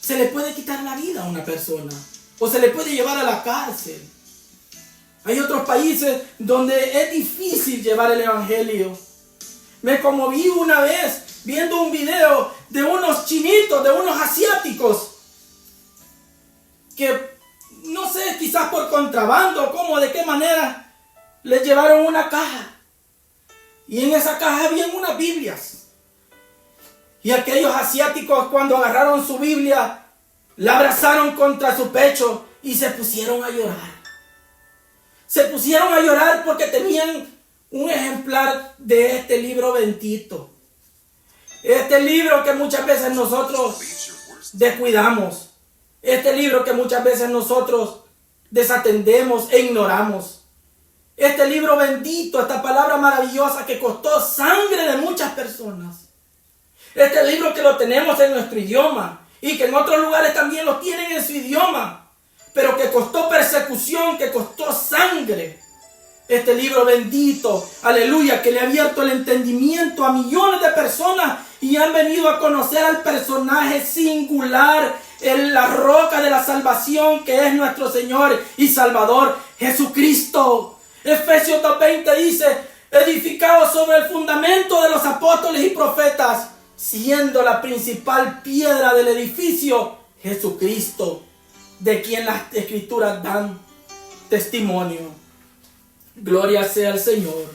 se le puede quitar la vida a una persona o se le puede llevar a la cárcel. Hay otros países donde es difícil llevar el evangelio. Me conmoví una vez viendo un video de unos chinitos, de unos asiáticos, que no sé, quizás por contrabando, cómo, de qué manera, les llevaron una caja. Y en esa caja habían unas Biblias. Y aquellos asiáticos, cuando agarraron su Biblia, la abrazaron contra su pecho y se pusieron a llorar. Se pusieron a llorar porque tenían un ejemplar de este libro bendito. Este libro que muchas veces nosotros descuidamos. Este libro que muchas veces nosotros desatendemos e ignoramos. Este libro bendito, esta palabra maravillosa que costó sangre de muchas personas. Este libro que lo tenemos en nuestro idioma y que en otros lugares también lo tienen en su idioma, pero que costó persecución, que costó sangre. Este libro bendito, aleluya, que le ha abierto el entendimiento a millones de personas y han venido a conocer al personaje singular, la roca de la salvación, que es nuestro Señor y Salvador Jesucristo. Efesios 2:20 dice: edificado sobre el fundamento de los apóstoles y profetas, siendo la principal piedra del edificio Jesucristo, de quien las escrituras dan testimonio. Gloria sea al Señor.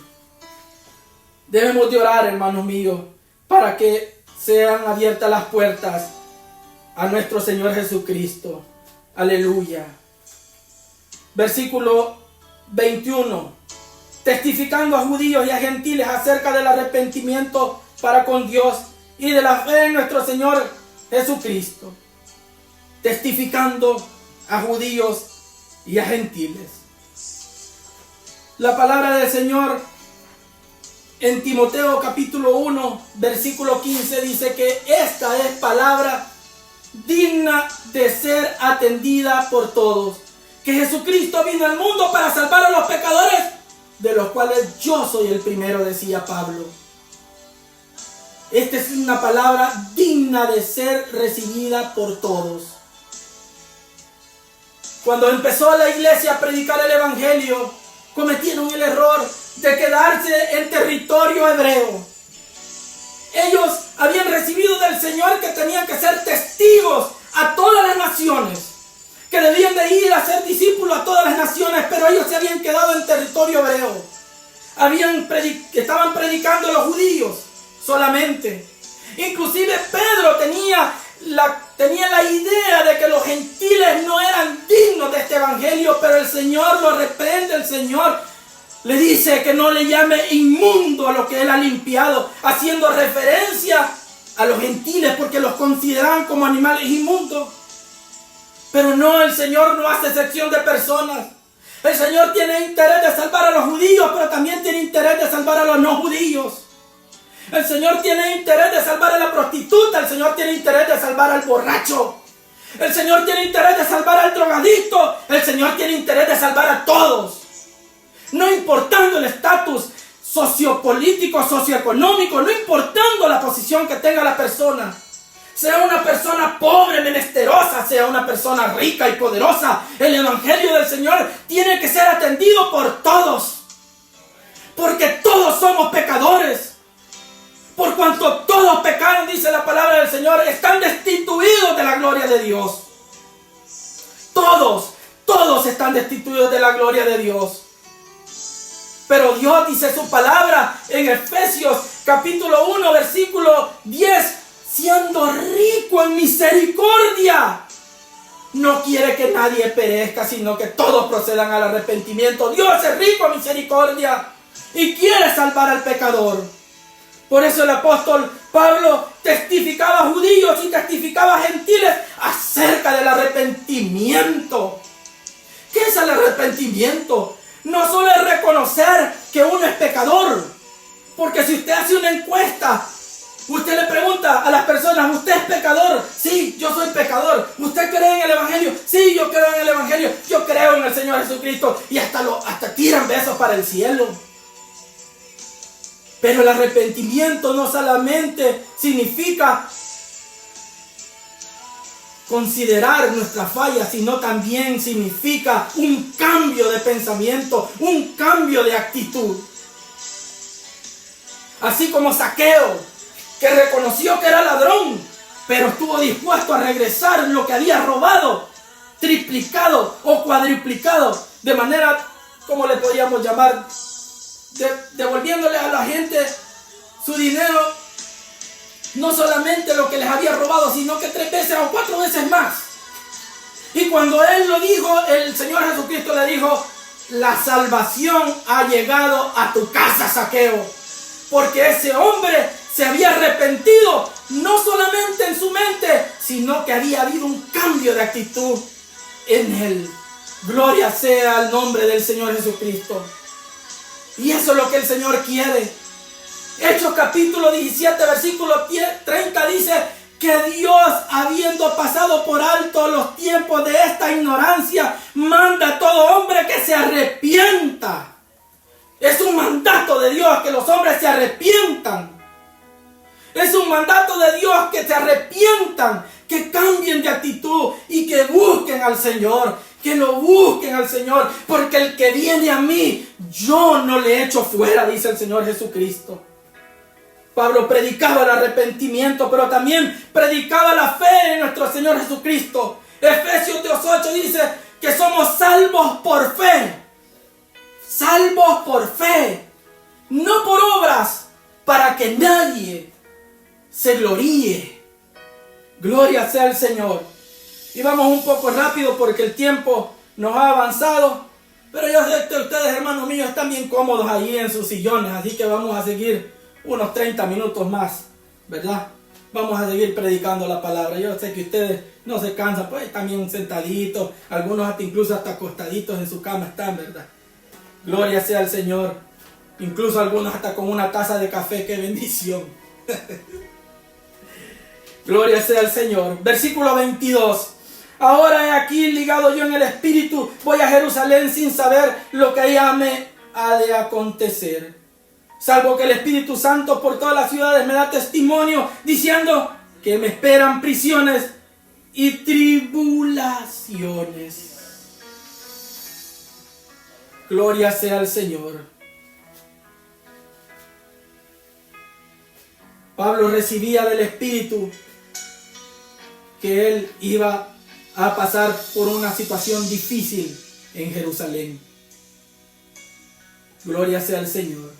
Debemos de orar, hermanos míos, para que sean abiertas las puertas a nuestro Señor Jesucristo. Aleluya. Versículo 21. Testificando a judíos y a gentiles acerca del arrepentimiento para con Dios y de la fe en nuestro Señor Jesucristo. Testificando a judíos y a gentiles. La palabra del Señor en Timoteo capítulo 1, versículo 15 dice que esta es palabra digna de ser atendida por todos. Que Jesucristo vino al mundo para salvar a los pecadores, de los cuales yo soy el primero, decía Pablo. Esta es una palabra digna de ser recibida por todos. Cuando empezó la iglesia a predicar el evangelio, cometieron el error de quedarse en territorio hebreo. Ellos habían recibido del Señor que tenían que ser testigos a todas las naciones, que debían de ir a ser discípulos a todas las naciones, pero ellos se habían quedado en territorio hebreo. Estaban predicando a los judíos solamente. Inclusive Pedro tenía la idea de que los gentiles no eran dignos de este evangelio, pero el Señor lo reprende. El Señor le dice que no le llame inmundo a lo que Él ha limpiado, haciendo referencia a los gentiles porque los consideran como animales inmundos. Pero no, el Señor no hace excepción de personas. El Señor tiene interés de salvar a los judíos, pero también tiene interés de salvar a los no judíos. El Señor tiene interés de salvar a la prostituta. El Señor tiene interés de salvar al borracho. El Señor tiene interés de salvar al drogadicto. El Señor tiene interés de salvar a todos. No importando el estatus sociopolítico, socioeconómico, no importando la posición que tenga la persona. Sea una persona pobre, menesterosa, sea una persona rica y poderosa, el evangelio del Señor tiene que ser atendido por todos. Porque todos somos pecadores. Por cuanto todos pecaron, dice la palabra del Señor, están destituidos de la gloria de Dios. Todos están destituidos de la gloria de Dios. Pero Dios dice su palabra en Efesios capítulo 1, versículo 10, siendo rico en misericordia, no quiere que nadie perezca, sino que todos procedan al arrepentimiento. Dios es rico en misericordia y quiere salvar al pecador. Por eso el apóstol Pablo testificaba a judíos y testificaba a gentiles acerca del arrepentimiento. ¿Qué es el arrepentimiento? No solo es reconocer que uno es pecador, porque si usted hace una encuesta, usted le pregunta a las personas, ¿usted es pecador? Sí, yo soy pecador. ¿Usted cree en el evangelio? Sí, yo creo en el evangelio. Yo creo en el Señor Jesucristo. Y hasta tiran besos para el cielo. Pero el arrepentimiento no solamente significa considerar nuestra falla, sino también significa un cambio de pensamiento, un cambio de actitud. Así como Zaqueo, que reconoció que era ladrón, pero estuvo dispuesto a regresar lo que había robado, triplicado o cuadruplicado, de manera, como le podríamos llamar, devolviéndole a la gente su dinero, no solamente lo que les había robado, sino que 3 veces o 4 veces más. Y cuando él lo dijo, el Señor Jesucristo le dijo, la salvación ha llegado a tu casa, Zaqueo. Porque ese hombre se había arrepentido, no solamente en su mente, sino que había habido un cambio de actitud en él. Gloria sea al nombre del Señor Jesucristo. Y eso es lo que el Señor quiere. Hechos capítulo 17, versículo 30 dice que Dios, habiendo pasado por alto los tiempos de esta ignorancia, manda a todo hombre que se arrepienta. Es un mandato de Dios que los hombres se arrepientan. Es un mandato de Dios que se arrepientan, que cambien de actitud y que busquen al Señor. Que lo busquen al Señor, porque el que viene a mí, yo no le echo fuera, dice el Señor Jesucristo. Pablo predicaba el arrepentimiento, pero también predicaba la fe en nuestro Señor Jesucristo. Efesios 2:8 dice que somos salvos por fe. Salvos por fe, no por obras, para que nadie se gloríe. Gloria sea al Señor. Y vamos un poco rápido porque el tiempo nos ha avanzado. Pero yo sé que ustedes, hermanos míos, están bien cómodos ahí en sus sillones. Así que vamos a seguir unos 30 minutos más, ¿verdad? Vamos a seguir predicando la palabra. Yo sé que ustedes no se cansan, pues también sentaditos. Algunos hasta incluso hasta acostaditos en su cama están, ¿verdad? Gloria sea al Señor. Incluso algunos hasta con una taza de café. ¡Qué bendición! Gloria sea al Señor. Versículo 22. Ahora he aquí ligado yo en el Espíritu, voy a Jerusalén sin saber lo que allá me ha de acontecer. Salvo que el Espíritu Santo por todas las ciudades me da testimonio, diciendo que me esperan prisiones y tribulaciones. Gloria sea al Señor. Pablo recibía del Espíritu que él iba a pasar por una situación difícil en Jerusalén. Gloria sea al Señor.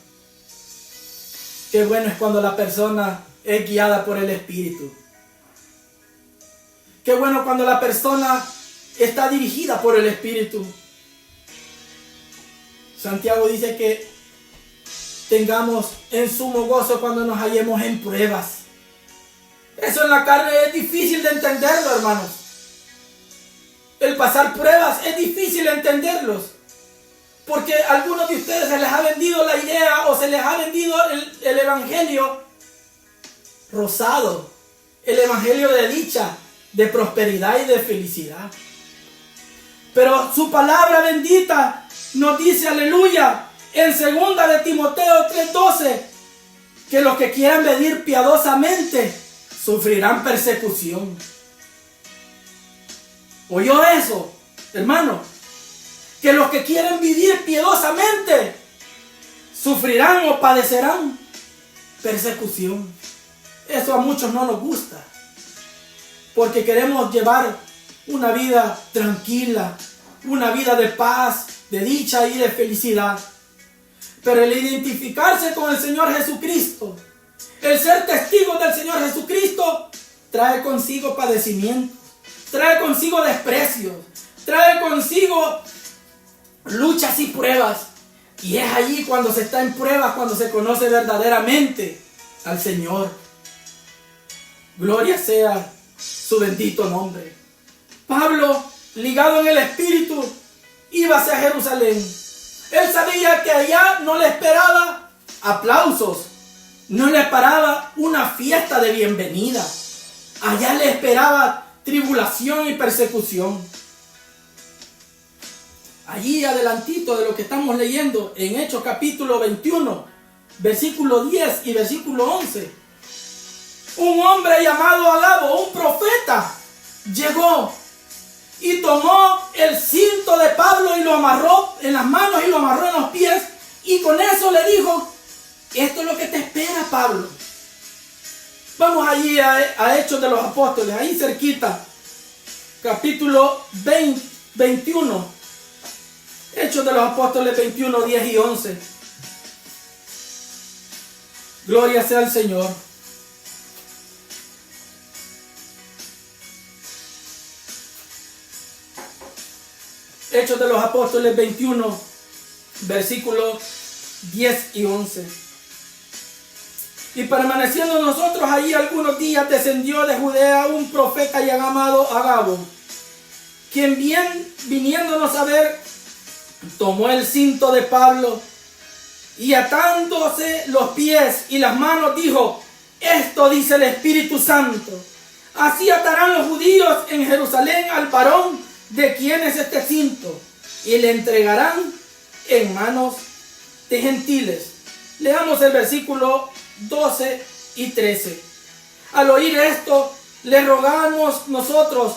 Qué bueno es cuando la persona es guiada por el Espíritu. Qué bueno cuando la persona está dirigida por el Espíritu. Santiago dice que tengamos en sumo gozo cuando nos hallemos en pruebas. Eso en la carne es difícil de entenderlo, hermanos. El pasar pruebas es difícil entenderlos. Porque a algunos de ustedes se les ha vendido la idea o se les ha vendido el evangelio rosado. El evangelio de dicha, de prosperidad y de felicidad. Pero su palabra bendita nos dice, aleluya, en 2 de Timoteo 3:12, que los que quieran vivir piadosamente sufrirán persecución. ¿Oyó eso, hermano? Que los que quieren vivir piadosamente sufrirán o padecerán persecución. Eso a muchos no nos gusta, porque queremos llevar una vida tranquila, una vida de paz, de dicha y de felicidad. Pero el identificarse con el Señor Jesucristo, el ser testigos del Señor Jesucristo, trae consigo padecimientos, trae consigo desprecios, trae consigo luchas y pruebas. Y es allí cuando se está en pruebas, cuando se conoce verdaderamente al Señor. Gloria sea su bendito nombre. Pablo, ligado en el Espíritu, iba hacia Jerusalén. Él sabía que allá no le esperaba aplausos, no le esperaba una fiesta de bienvenida. Allá le esperaba tribulación y persecución. Allí adelantito de lo que estamos leyendo en Hechos capítulo 21, versículo 10 y versículo 11. Un hombre llamado Agabo, un profeta, llegó y tomó el cinto de Pablo y lo amarró en las manos y lo amarró en los pies. Y con eso le dijo, esto es lo que te espera, Pablo. Vamos allí a Hechos de los Apóstoles, ahí cerquita, capítulo 21. Hechos de los Apóstoles 21, 10 y 11. Gloria sea al Señor. Hechos de los Apóstoles 21, versículos 10 y 11. Y permaneciendo nosotros allí algunos días, descendió de Judea un profeta llamado Agabo, quien viniéndonos a ver, tomó el cinto de Pablo y atándose los pies y las manos dijo: esto dice el Espíritu Santo, así atarán los judíos en Jerusalén al varón de quien es este cinto, y le entregarán en manos de gentiles. Leamos el versículo 12 y 13. Al oír esto, le rogamos nosotros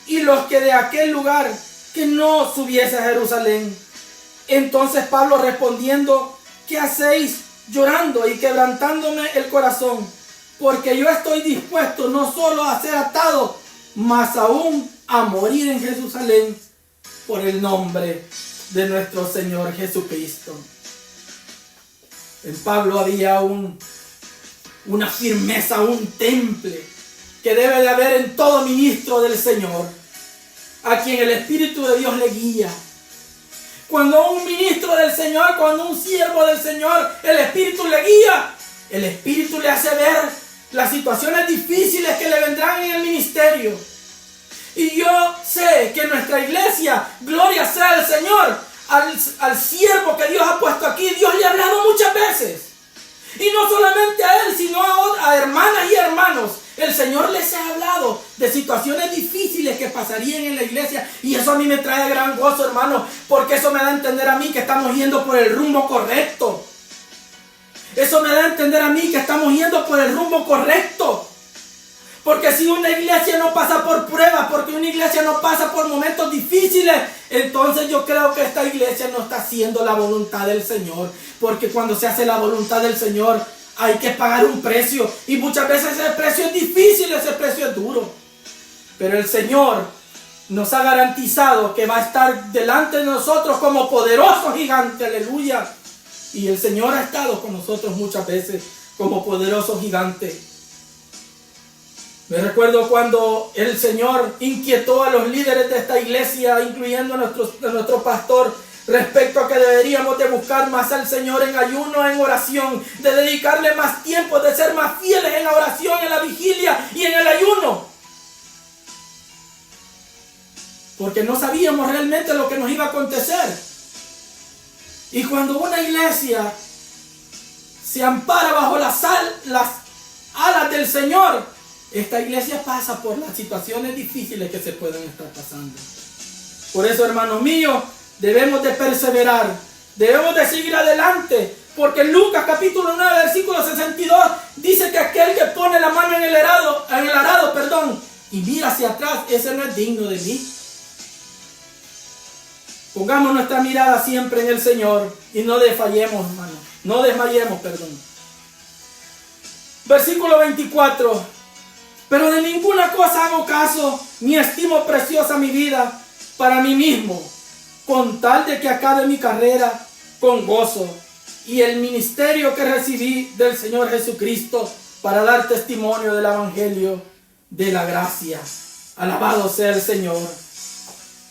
y los que de aquel lugar que no subiese a Jerusalén. Entonces Pablo respondiendo: ¿qué hacéis llorando y quebrantándome el corazón? Porque yo estoy dispuesto no solo a ser atado, mas aún a morir en Jerusalén por el nombre de nuestro Señor Jesucristo. En Pablo había una firmeza, un temple que debe de haber en todo ministro del Señor, a quien el Espíritu de Dios le guía. Cuando un ministro del Señor, cuando un siervo del Señor, el Espíritu le guía, el Espíritu le hace ver las situaciones difíciles que le vendrán en el ministerio. Y yo sé que en nuestra iglesia, gloria sea al Señor, al siervo que Dios ha puesto aquí, Dios le ha hablado muchas veces. Y no solamente a él, sino a hermanas y hermanos. El Señor les ha hablado de situaciones difíciles que pasarían en la iglesia. Y eso a mí me trae gran gozo, hermano, porque eso me da a entender a mí que estamos yendo por el rumbo correcto. Eso me da a entender a mí que estamos yendo por el rumbo correcto. Porque si una iglesia no pasa por pruebas, porque una iglesia no pasa por momentos difíciles, entonces yo creo que esta iglesia no está haciendo la voluntad del Señor. Porque cuando se hace la voluntad del Señor, hay que pagar un precio. Y muchas veces ese precio es difícil, ese precio es duro. Pero el Señor nos ha garantizado que va a estar delante de nosotros como poderoso gigante. Aleluya. Y el Señor ha estado con nosotros muchas veces como poderoso gigante. Me recuerdo cuando el Señor inquietó a los líderes de esta iglesia, incluyendo a nuestro pastor, respecto a que deberíamos de buscar más al Señor en ayuno, en oración, de dedicarle más tiempo, de ser más fieles en la oración, en la vigilia y en el ayuno. Porque no sabíamos realmente lo que nos iba a acontecer. Y cuando una iglesia se ampara bajo las alas del Señor, esta iglesia pasa por las situaciones difíciles que se pueden estar pasando. Por eso, hermanos míos, debemos de perseverar, debemos de seguir adelante, porque Lucas capítulo 9 versículo 62 dice que aquel que pone la mano en el arado, y mira hacia atrás, ese no es digno de mí. Pongamos nuestra mirada siempre en el Señor y no desmayemos, hermano. No desmayemos, Versículo 24. Pero de ninguna cosa hago caso, ni estimo preciosa mi vida para mí mismo, con tal de que acabe mi carrera con gozo y el ministerio que recibí del Señor Jesucristo para dar testimonio del Evangelio de la gracia. Alabado sea el Señor.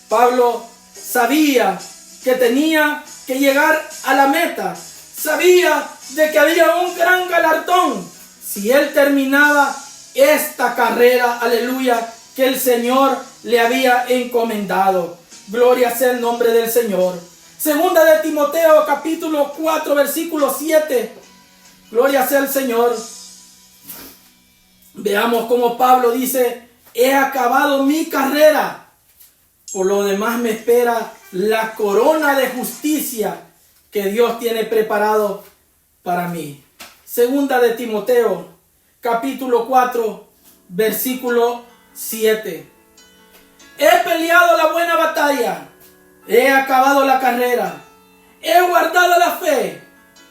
Pablo sabía que tenía que llegar a la meta. Sabía de que había un gran galardón si él terminaba esta carrera, aleluya, que el Señor le había encomendado. Gloria sea el nombre del Señor. Segunda de Timoteo capítulo 4 versículo 7. Gloria sea el Señor. Veamos cómo Pablo dice: he acabado mi carrera, por lo demás me espera la corona de justicia que Dios tiene preparado para mí. Segunda de Timoteo capítulo 4 versículo 7. He peleado la buena batalla, he acabado la carrera, he guardado la fe,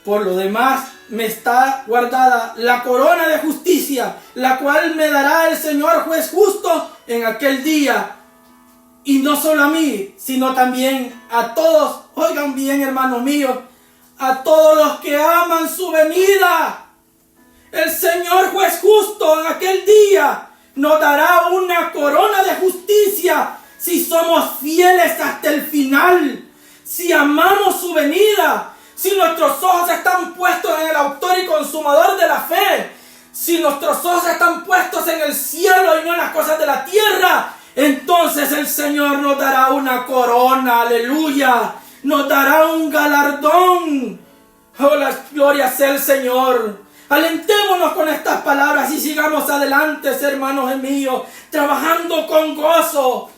por lo demás me está guardada la corona de justicia, la cual me dará el Señor juez justo en aquel día. Y no solo a mí, sino también a todos, oigan bien, hermanos míos, a todos los que aman su venida. El Señor juez justo en aquel día nos dará una corona de justicia si somos fieles hasta el final. si amamos su venida, si nuestros ojos están puestos en el autor y consumador de la fe, si nuestros ojos están puestos en el cielo y no en las cosas de la tierra, entonces el Señor nos dará una corona, aleluya, nos dará un galardón. Oh, la gloria sea el Señor. Alentémonos con estas palabras y sigamos adelante, hermanos míos, trabajando con gozo,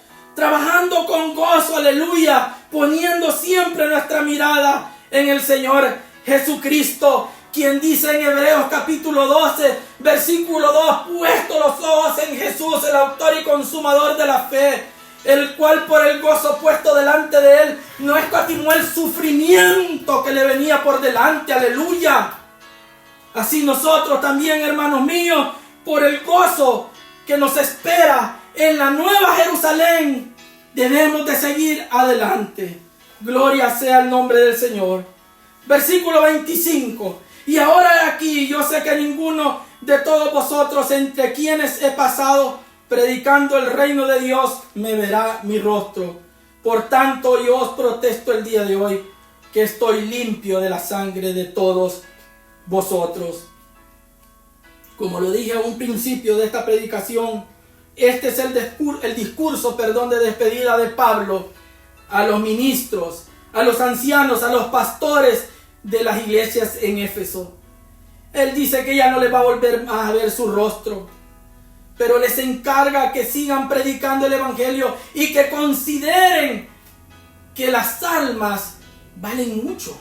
aleluya, poniendo siempre nuestra mirada en el Señor Jesucristo, quien dice en Hebreos capítulo 12, versículo 2, puesto los ojos en Jesús, el autor y consumador de la fe, el cual por el gozo puesto delante de él no escatimó el sufrimiento que le venía por delante, aleluya. Así nosotros también, hermanos míos, por el gozo que nos espera en la nueva Jerusalén, debemos de seguir adelante. Gloria sea el nombre del Señor. Versículo 25. Y ahora aquí yo sé que ninguno de todos vosotros entre quienes he pasado predicando el reino de Dios me verá mi rostro. Por tanto yo os protesto el día de hoy que estoy limpio de la sangre de todos vosotros. Como lo dije a un principio de esta predicación, este es el discurso de despedida de Pablo a los ministros, a los ancianos, a los pastores de las iglesias en Éfeso. Él dice que ya no les va a volver a ver su rostro, pero les encarga que sigan predicando el evangelio y que consideren que las almas valen mucho,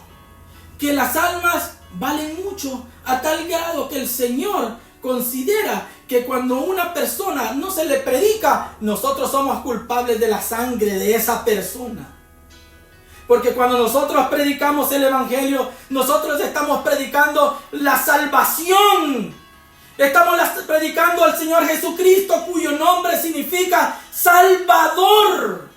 que las almas valen mucho a tal grado que el Señor considera que cuando una persona no se le predica, nosotros somos culpables de la sangre de esa persona. Porque cuando nosotros predicamos el evangelio, nosotros estamos predicando la salvación. Estamos predicando al Señor Jesucristo, cuyo nombre significa Salvador.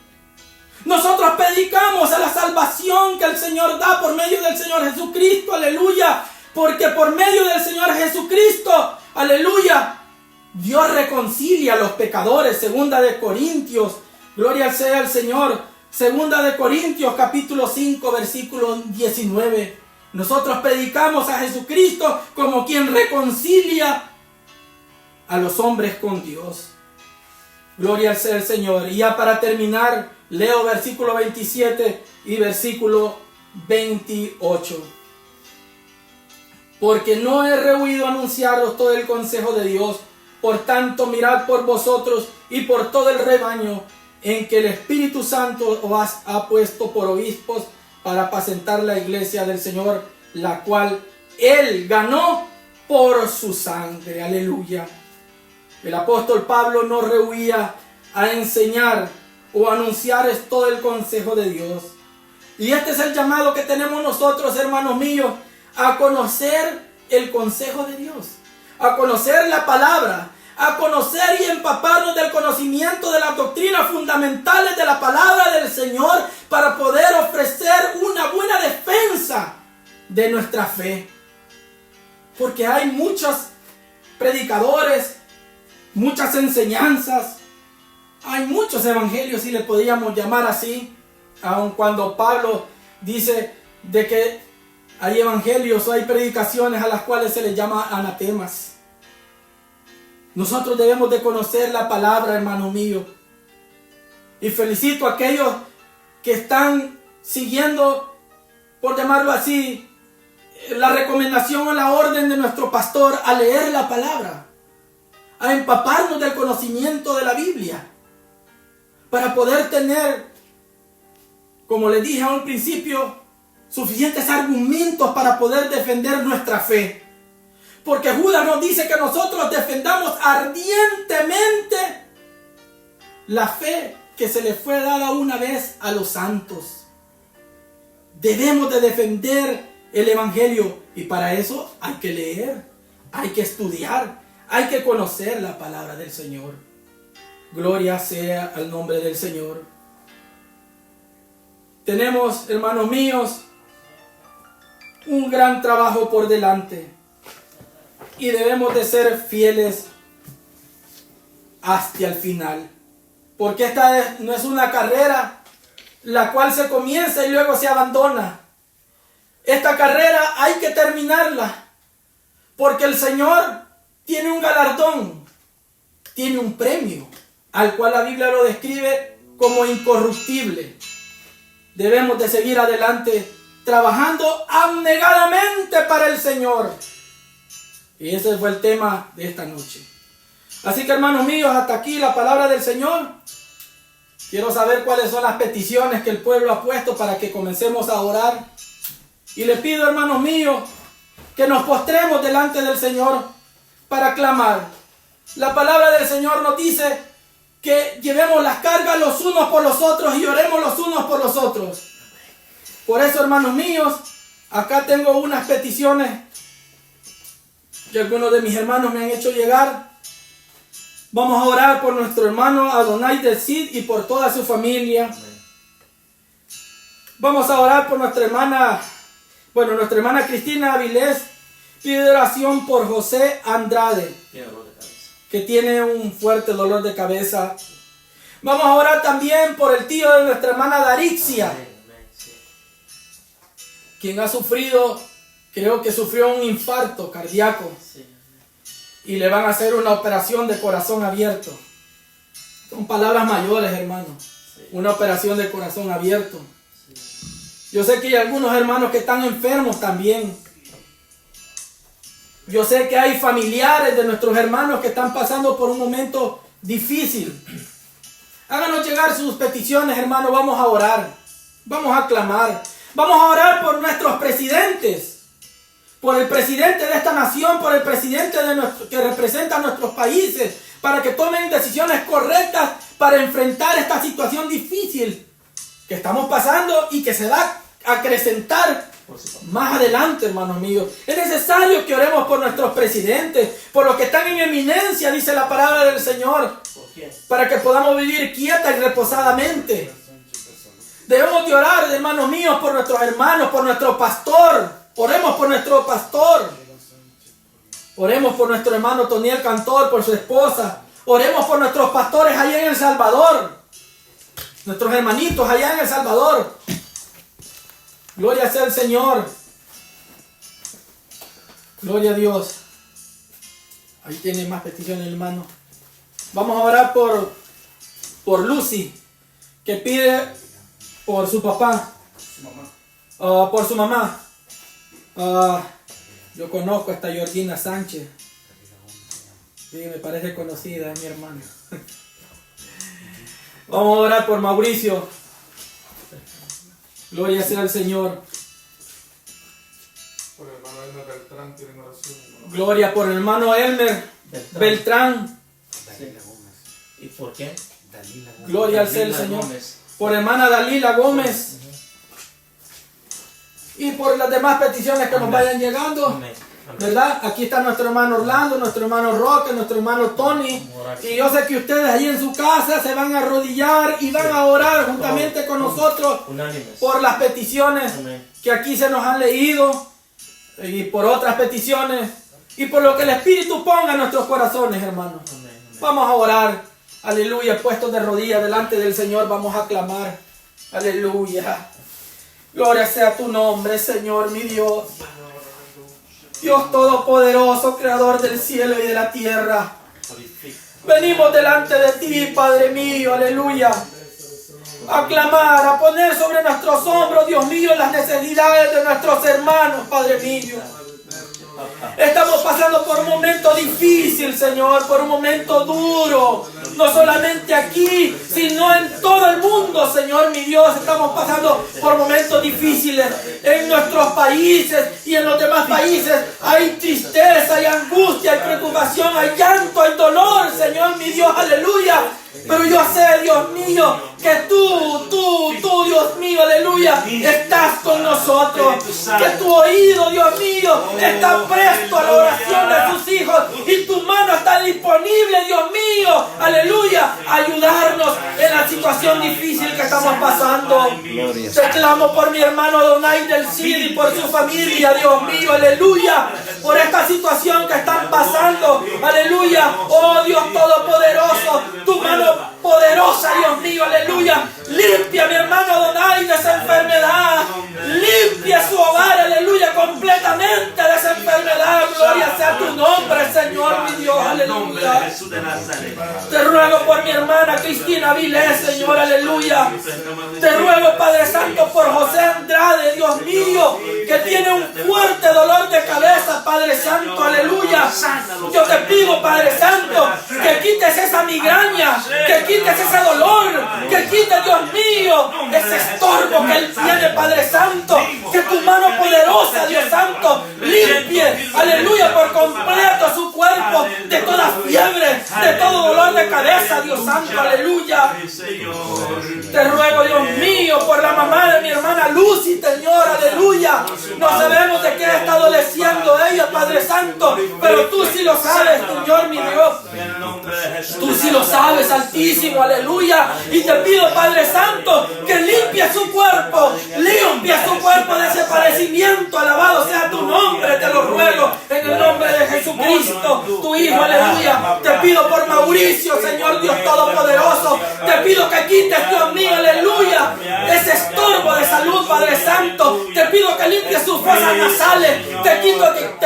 Nosotros predicamos a la salvación que el Señor da por medio del Señor Jesucristo, aleluya. Porque por medio del Señor Jesucristo, aleluya, Dios reconcilia a los pecadores. Segunda de Corintios, gloria sea al Señor. Segunda de Corintios, capítulo 5, versículo 19. Nosotros predicamos a Jesucristo como quien reconcilia a los hombres con Dios. Gloria sea al Señor. Y ya para terminar, leo versículo 27 y versículo 28. Porque no he rehuido anunciaros todo el consejo de Dios. Por tanto, mirad por vosotros y por todo el rebaño en que el Espíritu Santo os ha puesto por obispos para apacentar la iglesia del Señor, la cual Él ganó por su sangre. Aleluya. El apóstol Pablo no rehuía a enseñar o anunciar todo el consejo de Dios. Y este es el llamado que tenemos nosotros, hermanos míos, a conocer el consejo de Dios, a conocer la palabra, a conocer y empaparnos del conocimiento de las doctrinas fundamentales de la palabra del Señor para poder ofrecer una buena defensa de nuestra fe. Porque hay muchos predicadores, muchas enseñanzas, hay muchos evangelios, si le podríamos llamar así, aun cuando Pablo dice de que hay evangelios o hay predicaciones a las cuales se les llama anatemas. Nosotros debemos de conocer la palabra, hermano mío. Y felicito a aquellos que están siguiendo, por llamarlo así, la recomendación o la orden de nuestro pastor a leer la palabra, a empaparnos del conocimiento de la Biblia, para poder tener, como les dije a un principio, suficientes argumentos para poder defender nuestra fe. Porque Judas nos dice que nosotros defendamos ardientemente la fe que se le fue dada una vez a los santos. Debemos de defender el evangelio y para eso hay que leer, hay que estudiar, hay que conocer la palabra del Señor. Gloria sea al nombre del Señor. Tenemos, hermanos míos, un gran trabajo por delante y debemos de ser fieles hasta el final, porque esta no es una carrera la cual se comienza y luego se abandona. Esta carrera hay que terminarla, porque el Señor tiene un galardón, tiene un premio, al cual la Biblia lo describe como incorruptible. Debemos de seguir adelante, trabajando abnegadamente para el Señor. Y ese fue el tema de esta noche. Así que, hermanos míos, hasta aquí la palabra del Señor. Quiero saber cuáles son las peticiones que el pueblo ha puesto para que comencemos a orar. Y le pido, hermanos míos, que nos postremos delante del Señor para clamar. La palabra del Señor nos dice que llevemos las cargas los unos por los otros y oremos los unos por los otros. Por eso, hermanos míos, acá tengo unas peticiones que algunos de mis hermanos me han hecho llegar. Vamos a orar por nuestro hermano Adonai del Cid y por toda su familia. Vamos a orar por nuestra hermana Cristina Avilés. Pide oración por José Andrade, que tiene un fuerte dolor de cabeza. Vamos a orar también por el tío de nuestra hermana Darixia, quien ha sufrido, creo que sufrió un infarto cardíaco. Y le van a hacer una operación de corazón abierto. Son palabras mayores, hermano. Una operación de corazón abierto. Yo sé que hay algunos hermanos que están enfermos también. Yo sé que hay familiares de nuestros hermanos que están pasando por un momento difícil. Háganos llegar sus peticiones, hermano. Vamos a orar. Vamos a clamar. Vamos a orar por nuestros presidentes. Por el presidente de esta nación, por el presidente que representa a nuestros países, para que tomen decisiones correctas para enfrentar esta situación difícil que estamos pasando y que se va a acrecentar más adelante, hermanos míos. Es necesario que oremos por nuestros presidentes, por los que están en eminencia, dice la palabra del Señor, para que podamos vivir quieta y reposadamente. Debemos de orar, hermanos míos, por nuestros hermanos, por nuestro pastor. Oremos por nuestro pastor. Oremos por nuestro hermano Toniel Cantor, por su esposa. Oremos por nuestros pastores allá en El Salvador. Nuestros hermanitos allá en El Salvador. Gloria sea el Señor. Gloria a Dios. Ahí tiene más peticiones, hermano. Vamos a orar por Lucy, que pide por su papá. Por su mamá. Yo conozco a esta Georgina Sánchez. Sí, me parece conocida, es mi hermana. Vamos a orar por Mauricio. Gloria sea al Señor. Por el hermano Elmer Beltrán tienen oración. Gloria por el hermano Elmer Beltrán. Sí. ¿Y por qué? Gloria al Dalila Señor. Gómez. Por hermana Dalila Gómez. Y por las demás peticiones que nos vayan llegando. Amén. Amén. ¿Verdad? Aquí está nuestro hermano Orlando, nuestro hermano Roque, nuestro hermano Tony. Y yo sé que ustedes ahí en su casa se van a arrodillar y van a orar juntamente con nosotros Unánimes. por las peticiones Amén. que aquí se nos han leído y por otras peticiones y por lo que el Espíritu ponga en nuestros corazones, hermanos. Amén. Amén. Vamos a orar. Aleluya, puestos de rodillas delante del Señor, vamos a clamar. Aleluya. Gloria sea tu nombre, Señor, mi Dios. Dios Todopoderoso, Creador del cielo y de la tierra. Venimos delante de ti, Padre mío, aleluya. A clamar, a poner sobre nuestros hombros, Dios mío, las necesidades de nuestros hermanos, Padre mío. Estamos pasando por un momento difícil, Señor, por un momento duro. No solamente aquí, sino en todo el mundo, Señor, mi Dios. Estamos pasando por momentos difíciles en nuestros países y en los demás países. Hay tristeza, hay angustia, hay preocupación, hay llanto, hay dolor, Señor, mi Dios, aleluya. Pero yo sé, Dios mío, que tú, Dios mío, aleluya, estás con nosotros. Que tu oído, Dios mío, está presto a la oración de tus hijos y tu mano está disponible, Dios mío, aleluya, a ayudarnos en la situación difícil que estamos pasando. Te clamo por mi hermano Donay del Cid y por su familia, Dios mío, aleluya, por esta situación que están pasando, aleluya. Oh Dios Todopoderoso, tu mano poderosa, Dios mío, aleluya, limpia a mi hermano Donay de esa enfermedad, limpia su hogar, aleluya, completamente de esa enfermedad. Gloria sea tu nombre, Señor, mi Dios, aleluya. Te ruego por mi hermana Cristina Vilés, Señor, aleluya. Te ruego, Padre Santo, por José Andrade, Dios mío, que tiene un fuerte dolor de cabeza, Padre Santo, aleluya. Yo te pido, Padre Santo, que quites esa migraña, que quites ese dolor, que quites, Dios mío, ese estorbo que él tiene, Padre Santo. Que tu mano poderosa, Dios Santo, limpie, aleluya, por completo su cuerpo de toda fiebre, de todo dolor de cabeza, Dios Santo, aleluya. Te ruego, Dios mío, por la mamá de mi hermana Lucy, Señor, aleluya. No sabemos de qué está adoleciendo ella, Padre Santo, pero tú sí lo sabes, Señor, mi Dios. Tú sí lo sabes, Altísimo, aleluya. Y te pido, Padre Santo, que limpie su cuerpo, limpie su cuerpo de ese padecimiento. Alabado sea tu nombre, te lo ruego, en el nombre de Jesucristo, tu Hijo, aleluya. Te pido por Mauricio, Señor Dios Todopoderoso. Te pido que quites, Dios mío, aleluya, ese estorbo de salud, Padre Santo. Te pido que limpies sus fosas nasales. Te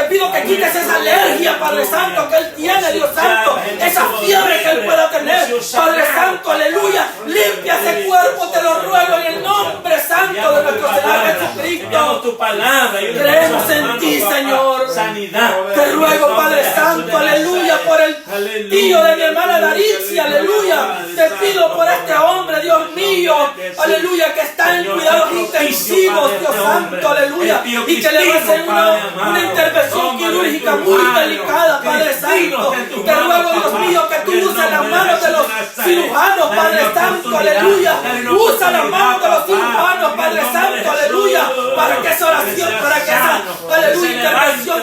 pido que quites esa alergia, Padre Santo, que él tiene, Dios Santo. Esa fiebre que él pueda tener, Padre Santo, aleluya. Limpia ese cuerpo, te lo ruego, en el nombre santo de nuestro Señor Jesucristo. Tu palabra, creemos en ti, Señor. Sanidad. Te ruego, Padre Santo, aleluya, por el tío de mi hermana Daritza, aleluya. Te pido por este hombre, Dios mío, aleluya, que está en cuidados intensivos, Dios Santo, aleluya, y que le va a hacer una intervención quirúrgica muy delicada, Padre Santo. Te ruego, Dios mío, que tú uses las manos de los cirujanos, Padre Santo, aleluya. Usa las manos de los cirujanos, Padre Santo, aleluya, para que esa oración, para que esa, aleluya, intervención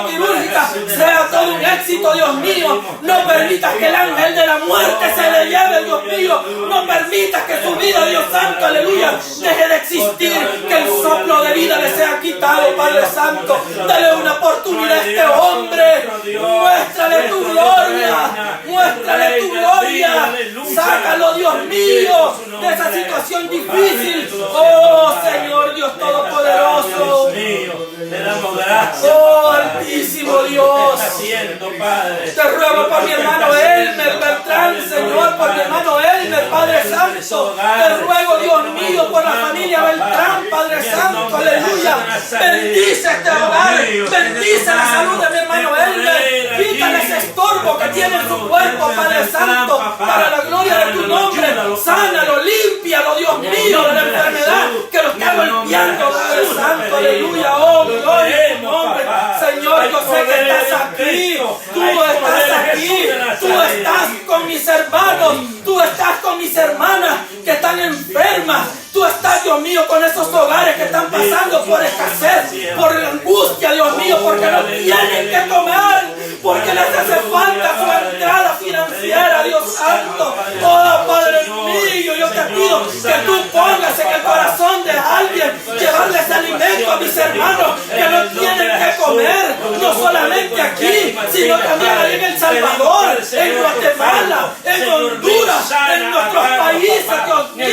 quirúrgica sea todo un éxito, Dios mío. No permitas que el ángel de la muerte se le lleve, Dios mío. No permitas que su vida, Dios Santo, aleluya, deje de existir, que el soplo de vida le sea quitado, Padre Santo. Dale una oportunidad a este hombre. Muéstrale tu gloria, muéstrale tu gloria. Sácalo, Dios mío, de esa situación difícil. Oh Señor Dios Todopoderoso, te damos gracias. oh Altísimo Dios. Te ruego por mi hermano Elmer Beltrán, Señor, por mi hermano Elmer, Padre Santo. Te ruego, Dios mío, por la familia Beltrán, Padre Santo, aleluya. Bendice este hogar, bendice la salud de mi hermano Elmer. Quítale ese estorbo que tiene en su cuerpo, Padre Santo, para la gloria de tu nombre. Sánalo, límpialo, Dios mío, de la enfermedad que lo está golpeando, Padre Santo, aleluya. Oh, gloria a tu nombre. Señor, yo sé que estás aquí, tú estás aquí, tú estás con mis hermanos, tú estás con mis hermanas que están enfermas. Tú estás, Dios mío, con esos hogares que están pasando por escasez, por angustia, Dios mío, porque no tienen que comer, porque les hace falta su entrada financiera, Dios Santo. Oh, Padre mío, yo te pido que tú pongas en el corazón de alguien llevarles alimento a mis hermanos que no tienen que comer, no solamente aquí, sino también ahí en El Salvador, en Guatemala, en Honduras, en nuestros países, Dios mío. En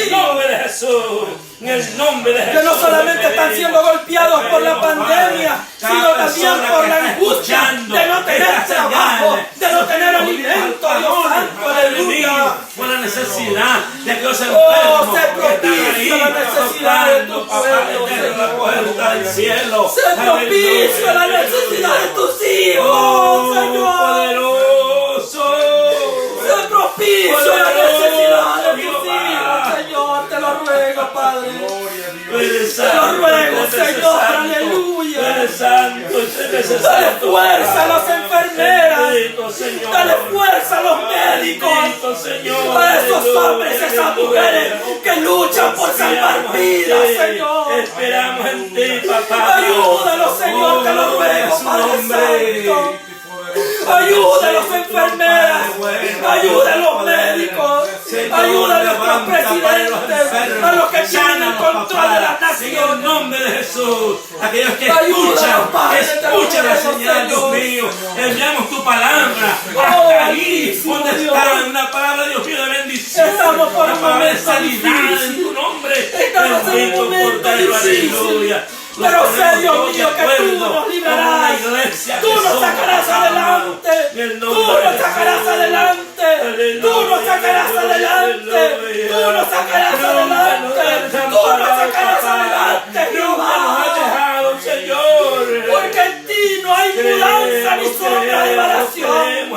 el nombre de Jesús, que no solamente están siendo golpeados por la pandemia, sino también por la angustia de no tener trabajo, de no tener alimento, Dios Santo, aleluya. Por la necesidad de que los Oh, enfermos se propicia la necesidad de tu pueblo, la puerta del cielo. Se propicia la necesidad de tus hijos, Señor. Poderoso. Se propicia la necesidad de tus hijos, Señor. Te lo ruego, Padre. Te lo ruego, Señor, aleluya. Dale fuerza a las enfermeras. Dale fuerza a los médicos. A esos hombres, esas mujeres que luchan por salvar vidas, Señor. Esperamos en ti, papá. Ayúdalos, Señor, te lo ruego, Padre nombre. Santo. Ayuda a las enfermeras, ayuda a los médicos, ayuda a nuestros presidentes, a los que tienen el control de las En el naciones. nombre de Jesús, aquellos que Ayúdanos, Padre, te lo escuchan la ruego, señal, Dios Señor. mío. Enviamos tu palabra Oh, hasta allí, altísimo donde Dios. está una palabra, Dios mío, de bendición. Estamos por Una un palabra de momento sanidad en difícil. tu nombre. Estamos en un Bendito momento Cordero, difícil. aleluya. Nos Pero sé, ponemos Dios todos de mío, que tú acuerdo nos como librarás. una iglesia Tú que nos somos, sacarás papá, adelante. en el Tú nombre nos de sacarás Jesús. adelante. Aleluya, Tú nos sacarás aleluya, adelante. aleluya. Tú nos sacarás Nunca adelante. nos has Tú desamparado, nos sacarás papá. adelante, Nunca nos has Jehová. dejado, Señor. Porque en ti no hay mudanza ni sombra de variación.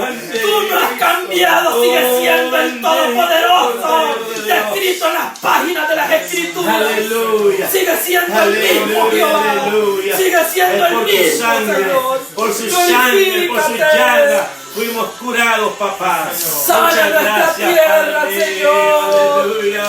Tú no has cambiado, sigues siendo el Todopoderoso. Escrito en las páginas de las Escrituras. Aleluya. Sigue siendo el mismo, Aleluya, Jehová. aleluya. Sigue siendo Es el por tu mismo, sangre, Señor. por su sangre, por su Glorifícate. llaga, fuimos curados, papá. Sana Muchas nuestra gracias, tierra, Padre. Señor. Aleluya.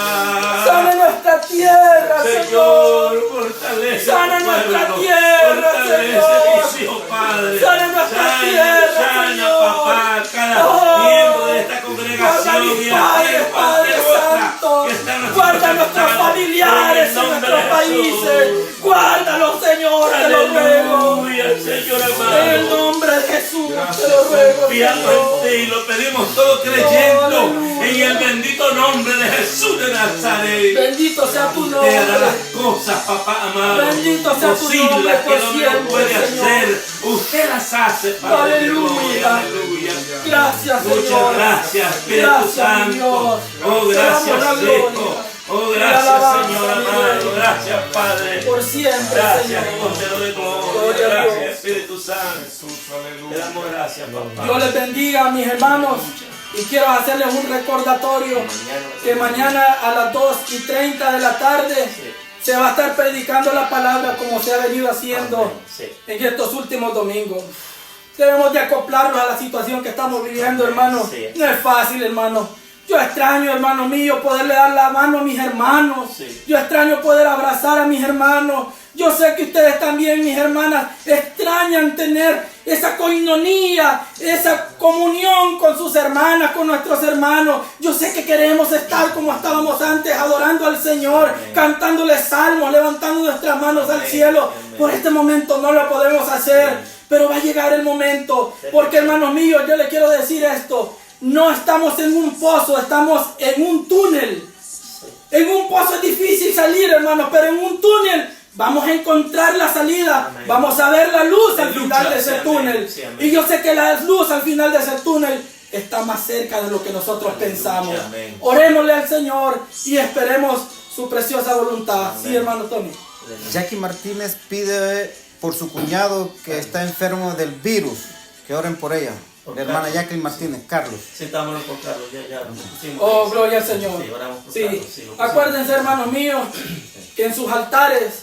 Sana nuestra tierra, Señor. Señor, fortalece Sana tu nuestra pueblo. tierra, Fortalece Señor. mis hijos, Padre. Sana nuestra tierra, sana, Señor. papá, cada Oh, miembro de esta guarda congregación mis y padres, a cualquier Padre otra Santo. que está en nuestro Guarda a nuestros hermano. familiares en nombre nuestros de países. Jesús. Guárdalos, Señor, te lo ruego. Aleluya, Señor En el amado. nombre de Jesús, te lo ruego, Confiando Señor. en ti, lo pedimos todo creyendo Aleluya. en el bendito nombre de Jesús de Nazaret. Bendito sea tu Te hará nombre. las cosas, papá amado, Bendito sea tu posibles nombre que por el hombre no siempre, puede Señor. hacer. Usted las hace, Padre. Aleluya. Aleluya. Gracias, Muchas Señor. gracias, Espíritu Gracias, Santo. Dios. Oh, Te gracias, damos la Hijo. gloria. Oh, Y la gracias, alabanza, Señor mi amado. Rey. Gracias, Padre. Por siempre, Gracias, Señor. Cordero de Gloria Gloria. a Gracias, Dios. Espíritu Santo. Te damos gracias, papá. Dios les bendiga a mis hermanos y quiero hacerles un recordatorio que mañana a las 2:30 de la tarde se va a estar predicando la palabra como se ha venido haciendo Amén. Sí. en estos últimos domingos. Debemos de acoplarnos a la situación que estamos viviendo, hermano. Sí. No es fácil, hermano. Yo extraño, hermano mío, poderle dar la mano a mis hermanos. Sí. Yo extraño poder abrazar a mis hermanos. Yo sé que ustedes también, mis hermanas, extrañan tener esa coinonía, esa comunión con sus hermanas, con nuestros hermanos. Yo sé que queremos estar como estábamos antes, adorando al Señor, Amén. cantándoles salmos, levantando nuestras manos al Amén. cielo. Amén. Por este momento no lo podemos hacer, Amén. pero va a llegar el momento. Porque, hermanos míos, yo les quiero decir esto. No estamos en un pozo, estamos en un túnel. En un pozo es difícil salir, hermanos, pero en un túnel vamos a encontrar la salida. Amén. Vamos a ver la luz al Lucha, final de ese sí, amén, túnel. sí, amén. Y yo sé que la luz al final de ese túnel está más cerca de lo que nosotros Aleluya, pensamos. amén. Orémosle al Señor y esperemos su preciosa voluntad. Amén. Sí, hermano Tony. Jackie Martínez pide por su cuñado que está enfermo del virus, que oren por ella. Por La hermana Carlos. Jacqueline Martínez, Carlos. Sentámonos por Carlos, ya. pusimos Oh, eso. gloria al Señor. Sí, oramos por Sí. Carlos, sí, lo pusimos. Acuérdense, hermanos míos, que en sus altares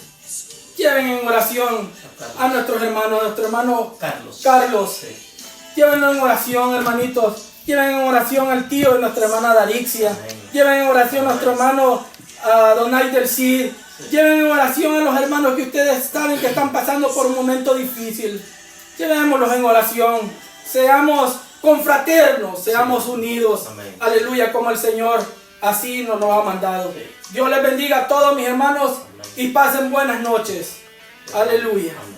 lleven en oración a nuestros hermanos, nuestro hermano Carlos. Sí. Llévenlo en oración, hermanitos. Lleven en oración al tío de nuestra hermana Darixia. Amén. Lleven en oración a nuestro hermano Donay del Cid. Lleven en oración a los hermanos que ustedes saben que están pasando por un momento difícil. Llevémoslos en oración. Seamos confraternos, seamos unidos. Amén. Aleluya, como el Señor así nos lo ha mandado. Sí. Dios les bendiga a todos mis hermanos y pasen buenas noches. Aleluya. Amén.